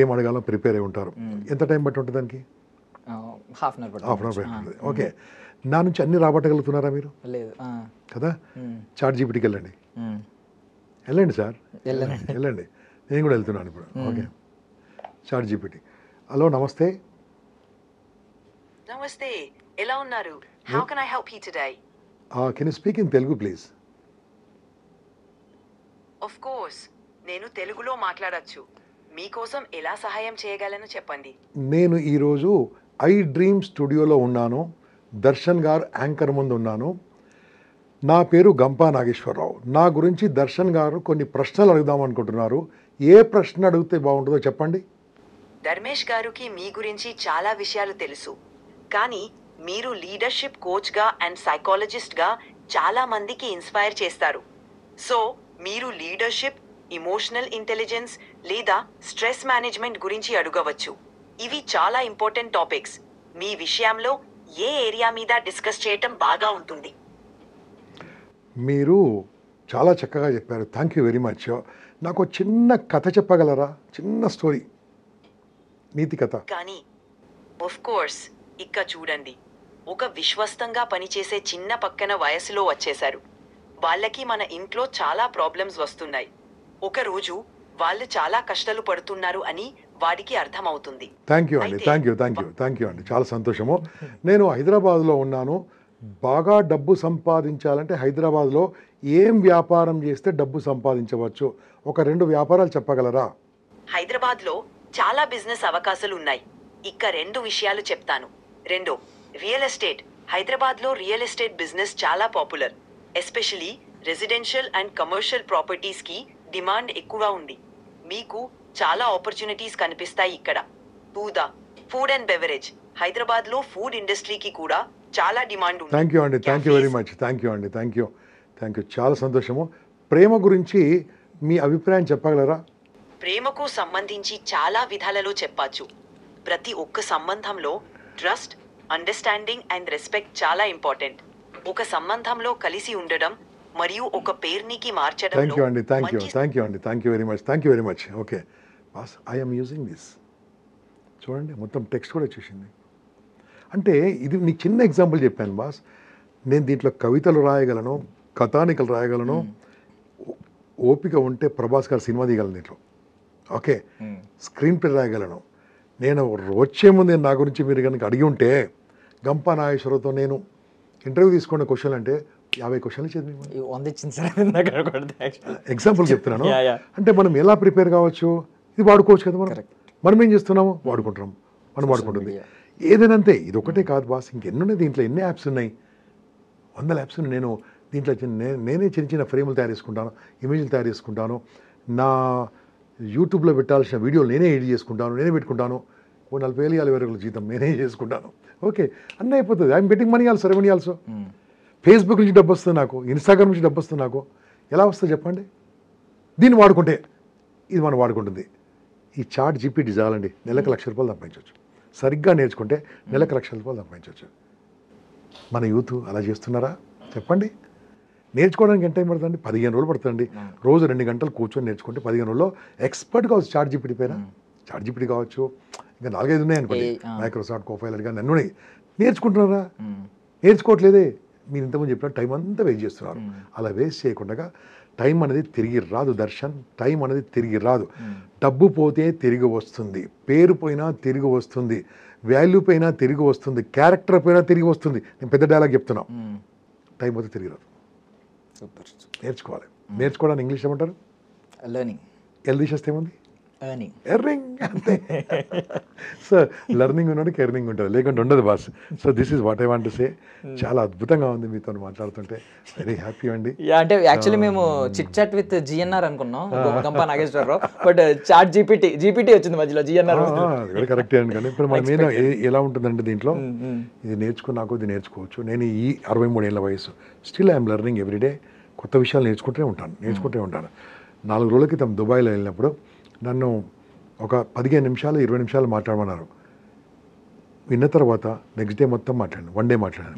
ఏం అడగాలో ప్రిపేర్ అయి ఉంటారు. ఎంత టైం బట్టి ఉంటుంది దానికి? Half an hour half an hour పడుతుంది. ఓకే, నా నుంచి అన్ని రాబట్టగలుగుతున్నారా మీరు? లేదు. కదా, చాట్ జీపీటీకి వెళ్ళండి. వెళ్ళండి సార్, వెళ్ళండి. నేను కూడా వెళ్తున్నాను ఇప్పుడు. Okay, chat GPT. హలో, నమస్తే. నమస్తే, ఎలా ఉన్నారు? How can I help you today? Can you speak in Telugu please? Of course, నేను తెలుగులో మాట్లాడొచ్చు. మీకోసం ఎలా సహాయం చేయగలను చెప్పండి. నేను ఈరోజు ఐ డ్రీమ్ స్టూడియోలో ఉన్నాను. దర్శన్ గారు యాంకర్ ముందు ఉన్నాను. నా పేరు గంపా నాగేశ్వరరావు. నా గురించి దర్శన్ గారు కొన్ని ప్రశ్నలు అడుగుదాం అనుకుంటున్నారు. ఏ ప్రశ్న అడిగితే బాగుంటుందో చెప్పండి. ధర్మేష్ గారికి మీ గురించి చాలా విషయాలు తెలుసు, కానీ మీరు లీడర్షిప్ కోచ్గా అండ్ సైకాలజిస్ట్గా చాలా మందికి ఇన్స్పైర్ చేస్తారు. సో మీరు లీడర్షిప్, ఇమోషనల్ ఇంటెలిజెన్స్ లేదా స్ట్రెస్ మేనేజ్మెంట్ గురించి అడగవచ్చు. ఇవి చాలా ఇంపార్టెంట్ టాపిక్స్. మీ విషయంలో ఏ ఏరియా మీద డిస్కస్ చేయటం బాగా ఉంటుంది? మీరు చాలా చక్కగా చెప్పారు. Thank you very much. నాకు చిన్న కథ చెప్పగలరా? చిన్న స్టోరీ, నీతి కథ. కానీ ఆఫ్ కోర్స్, ఇక్కడ చూడండి. ఒక విశ్వస్తంగా పనిచేసే చిన్న పక్కన వయసులో వచ్చేశారు. వాళ్ళకి మన ఇంట్లో చాలా ప్రాబ్లమ్స్ వస్తున్నాయి. ఒకరోజు వాళ్ళు చాలా కష్టాలు పడుతున్నారు అని వాడికి అర్థమవుతుంది. థ్యాంక్ యూ అండి, thank you, thank you, thank you అండి. చాలా సంతోషము. నేను హైదరాబాద్లో ఉన్నాను. బాగా డబ్బు సంపాదించాలంటే హైదరాబాద్లో ఏం వ్యాపారం చేస్తే డబ్బు సంపాదించవచ్చు? ఒక 2 వ్యాపారాలు చెప్పగలరా? హైదరాబాద్లో చాలా బిజినెస్ అవకాశాలు ఉన్నాయి. ఇక 2 విషయాలు చెప్తాను. 2, రియల్ ఎస్టేట్. హైదరాబాద్లో రియల్ ఎస్టేట్ బిజినెస్ చాలా popular. Especially residential and commercial ప్రాపర్టీస్కి డిమాండ్ ఎక్కువగా ఉంది. మీకు చాలా ఆపర్చునిటీస్ కనిపిస్తాయి ఇక్కడ. 2, ఫుడ్ అండ్ బెవరేజ్. హైదరాబాద్లో ఫుడ్ ఇండస్ట్రీకి కూడా చాలా డిమాండ్ ఉంది. థ్యాంక్ యూ అండి, thank you very much. Thank you అండి, థ్యాంక్ యూ, థ్యాంక్ యూ. చాలా సంతోషము. ప్రేమ గురించి మీ అభిప్రాయం చెప్పగలరా? ప్రేమకు సంబంధించి చాలా విధాలలో చెప్పచ్చు. ప్రతి ఒక్క సంబంధంలో ట్రస్ట్, అండర్స్టాండింగ్ అండ్ రెస్పెక్ట్ చాలా ఇంపార్టెంట్. ఒక సంబంధంలో కలిసి ఉండడం మరియు ఒక పేరునికి మార్చడం. థ్యాంక్ యూ అండి, థ్యాంక్ యూ, థ్యాంక్ యూ అండి, thank you very much, thank you very much. Okay boss, I'm using this. చూడండి, మొత్తం టెక్స్ట్ కూడా వచ్చేసింది. అంటే ఇది నీకు చిన్న ఎగ్జాంపుల్ చెప్పాను బాస్. నేను దీంట్లో కవితలు రాయగలను, కథానికలు రాయగలను. ఓపిక ఉంటే ప్రభాస్ గారు సినిమా తీయగలను దీంట్లో. ఓకే, స్క్రీన్ ప్లే రాయగలను. నేను వచ్చే ముందు నా గురించి మీరు కనుక అడిగి ఉంటే గంపా నాగేశ్వరరావుతో నేను ఇంటర్వ్యూ తీసుకున్న క్వశ్చన్ అంటే 50 క్వశ్చన్లు ఇచ్చేది. ఎగ్జాంపుల్ చెప్తున్నాను. అంటే మనం ఎలా ప్రిపేర్ కావచ్చు, ఇది వాడుకోవచ్చు కదా. మనం ఏం చేస్తున్నాము, వాడుకుంటున్నాం, మనం వాడుకుంటుంది. ఏదైనా అంతే. ఇది ఒకటే కాదు బాస్, ఇంకెన్నున్నాయి దీంట్లో. ఎన్ని యాప్స్ ఉన్నాయి, 100 యాప్స్ ఉన్నాయి. నేను దీంట్లో నేనే చిన్న చిన్న ఫ్రేములు తయారు చేసుకుంటాను, ఇమేజ్లు తయారు చేసుకుంటాను. నా యూట్యూబ్లో పెట్టాల్సిన వీడియోలు నేనే ఎడిట్ చేసుకుంటాను, నేనే పెట్టుకుంటాను. 40,000 50,000 జీతం నేనే చేసుకుంటాను. ఓకే, అన్నీ అయిపోతుంది. I'm getting money also, revenue also. Facebook నుంచి డబ్బు వస్తుంది నాకు, ఇన్స్టాగ్రామ్ నుంచి డబ్బు వస్తుంది నాకు. ఎలా వస్తుంది చెప్పండి? దీన్ని వాడుకుంటే ఇది మనం వాడుకుంటుంది. ఈ చాట్ జీపీటీ చాలండి, నెలకు ₹1,00,000 సంపాదించవచ్చు. సరిగ్గా నేర్చుకుంటే నెలకు ₹1,00,000 సంపాదించవచ్చు. మన యూత్ అలా చేస్తున్నారా చెప్పండి? నేర్చుకోవడానికి ఎంత టైం పడుతుంది? 15 రోజులు పడుతుంది. రోజు 2 గంటలు కూర్చొని నేర్చుకుంటే 15 రోజుల్లో ఎక్స్పర్ట్ కావచ్చు. చాట్ జీపీటీ పైన చాట్ జీపీటీ కావచ్చు, ఇంకా 4-5 ఉన్నాయి అనుకోండి. మైక్రోసాఫ్ట్ కోపైలట్ కానీ అన్నీ ఉన్నాయి. నేర్చుకుంటున్నారా? నేర్చుకోవట్లేదే. మీరు ఇంతకుముందు చెప్పిన టైం అంతా వేస్ట్ చేస్తున్నారు. అలా వేస్ట్ చేయకుండా, టైం అనేది తిరిగి రాదు దర్శన్, టైం అనేది తిరిగి రాదు. డబ్బు పోతే తిరిగి వస్తుంది, పేరు పోయినా తిరిగి వస్తుంది, వాల్యూ పోయినా తిరిగి వస్తుంది, క్యారెక్టర్ పోయినా తిరిగి వస్తుంది. నేను పెద్ద డైలాగ్ చెప్తున్నా. టైం పోతే తిరిగి రాదు. నేర్చుకోవాలి. నేర్చుకోవడానికి ఇంగ్లీష్ ఏమంటారు? లెర్నింగ్. ఎల్దీసేస్తే ఏముంది? ఎర్నింగ్. అంతే. సో లెర్నింగ్ ఉన్నోడికి ఎర్నింగ్ ఉంటుంది, లేకుంటే ఉండదు boss. So this is what I want to say. చాలా అద్భుతంగా ఉంది మీతో మాట్లాడుతుంటే. వెరీ హ్యాపీ అండి. అంటే యాక్చువల్లీ మేము చిట్ చాట్ విత్ జిఎన్ఆర్ అనుకున్నాం, Gampa Nageswararao. But chat GPT వచ్చింది మధ్యలో. జిఎన్ఆర్ అది కరెక్టే అండి. కానీ ఇప్పుడు మన మీద ఎలా ఉంటుందంటే దీంట్లో ఇది నేర్చుకున్నాకు ఇది నేర్చుకోవచ్చు. నేను ఈ 63 ఏళ్ళ వయసు స్టిల్ ఐఎమ్ లెర్నింగ్ ఎవ్రీడే. కొత్త విషయాలు నేర్చుకుంటూనే ఉంటాను. 4 రోజుల క్రితం దుబాయ్లో వెళ్ళినప్పుడు నన్ను ఒక 15 నిమిషాలు 20 నిమిషాలు మాట్లాడమన్నారు. విన్న తర్వాత నెక్స్ట్ డే మొత్తం మాట్లాడాను, 1 డే మాట్లాడాను.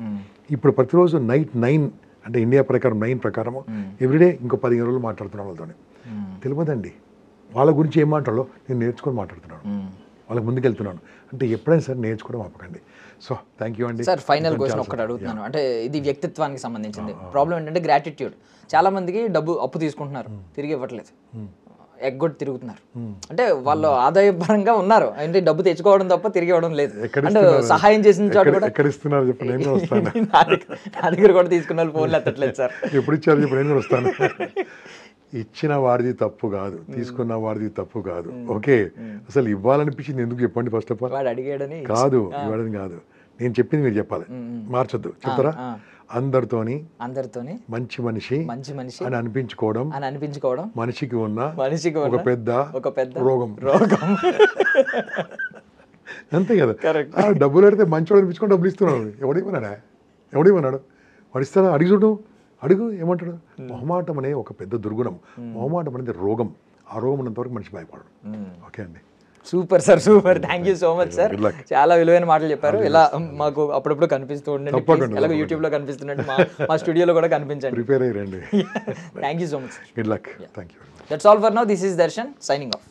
ఇప్పుడు ప్రతిరోజు నైట్ 9 అంటే ఇండియా ప్రకారం 9 ప్రకారము ఎవ్రీడే ఇంకో 15 రోజులు మాట్లాడుతున్నాను వాళ్ళతో. తెలియదండి వాళ్ళ గురించి ఏం మాట్లాడాలో, నేను నేర్చుకొని మాట్లాడుతున్నాను. వాళ్ళకి ముందుకెళ్తున్నాను అంటే ఎప్పుడైనా సరే నేర్చుకోవడం ఆపకండి. సో థ్యాంక్ యూ అండి. సార్ ఫైనల్ క్వశ్చన్ ఒక్కటి అడుగుతున్నాను, అంటే ఇది వ్యక్తిత్వానికి సంబంధించింది. ప్రాబ్లం ఏంటంటే గ్రాటిట్యూడ్. చాలా మందికి డబ్బు అప్పు తీసుకుంటున్నారు, తిరిగి ఇవ్వట్లేదు, ఎగ్గొట్టి తిరుగుతున్నారు. అంటే వాళ్ళు ఆదాయపరంగా ఉన్నారు, అంటే డబ్బు తెచ్చుకోవడం తప్ప తిరిగి ఇవ్వడం లేదు. అంటే సహాయం చేసిన చోట కూడా ఎక్కడ ఇస్తున్నారు చెప్పండి, నేను కూడా వస్తాను. నా దగ్గర కూడా తీసుకున్న వాళ్ళు ఫోన్లు ఎత్తట్లేదు సార్. ఎప్పుడు ఇచ్చారు చెప్పండి, నేను కూడా వస్తాను. ఇచ్చిన వాడిది తప్పు కాదు, తీసుకున్న వాడిది తప్పు కాదు. ఓకే, అసలు ఇవ్వాలనిపించింది ఎందుకు చెప్పండి ఫస్ట్ ఆఫ్ ఆల్. వాడు అడిగాడని కాదు, ఇవ్వడం కాదు, నేను చెప్పింది మీరు చెప్పాలి, మార్చొద్దు. చెప్తారా? అందరితోని మంచి మనిషి అని అనిపించుకోవడం మనిషికి ఉన్న ఒక పెద్ద రోగం. అంతే కదా. డబ్బులు అడిగితే మంచివాడు అనిపించుకొని డబ్బులు ఇస్తున్నాడు. ఎవడేమన్నాడు వాడు ఇస్తాడా? అడిగి చూడు, అడుగు ఏమంటాడు. మొహమాటం అనే ఒక పెద్ద దుర్గుణం. మొహమాటం అనేది రోగం. ఆ రోగం ఉన్నంత వరకు మనిషి భయపడడు. ఓకే అండి. Super sir, super. Thank you so much sir. చాలా విలువైన మాటలు చెప్పారు. ఇలా మాకు అప్పుడప్పుడు కనిపిస్తూ ఉండండి, ఎలాగో యూట్యూబ్ లో కనిపిస్తున్నట్టు మా స్టూడియోలో కూడా కనిపించండి. ప్రిపేర్ అయ్యండి. Thank you so much. Good luck. Thank you. That's all for now. This is Darshan signing off.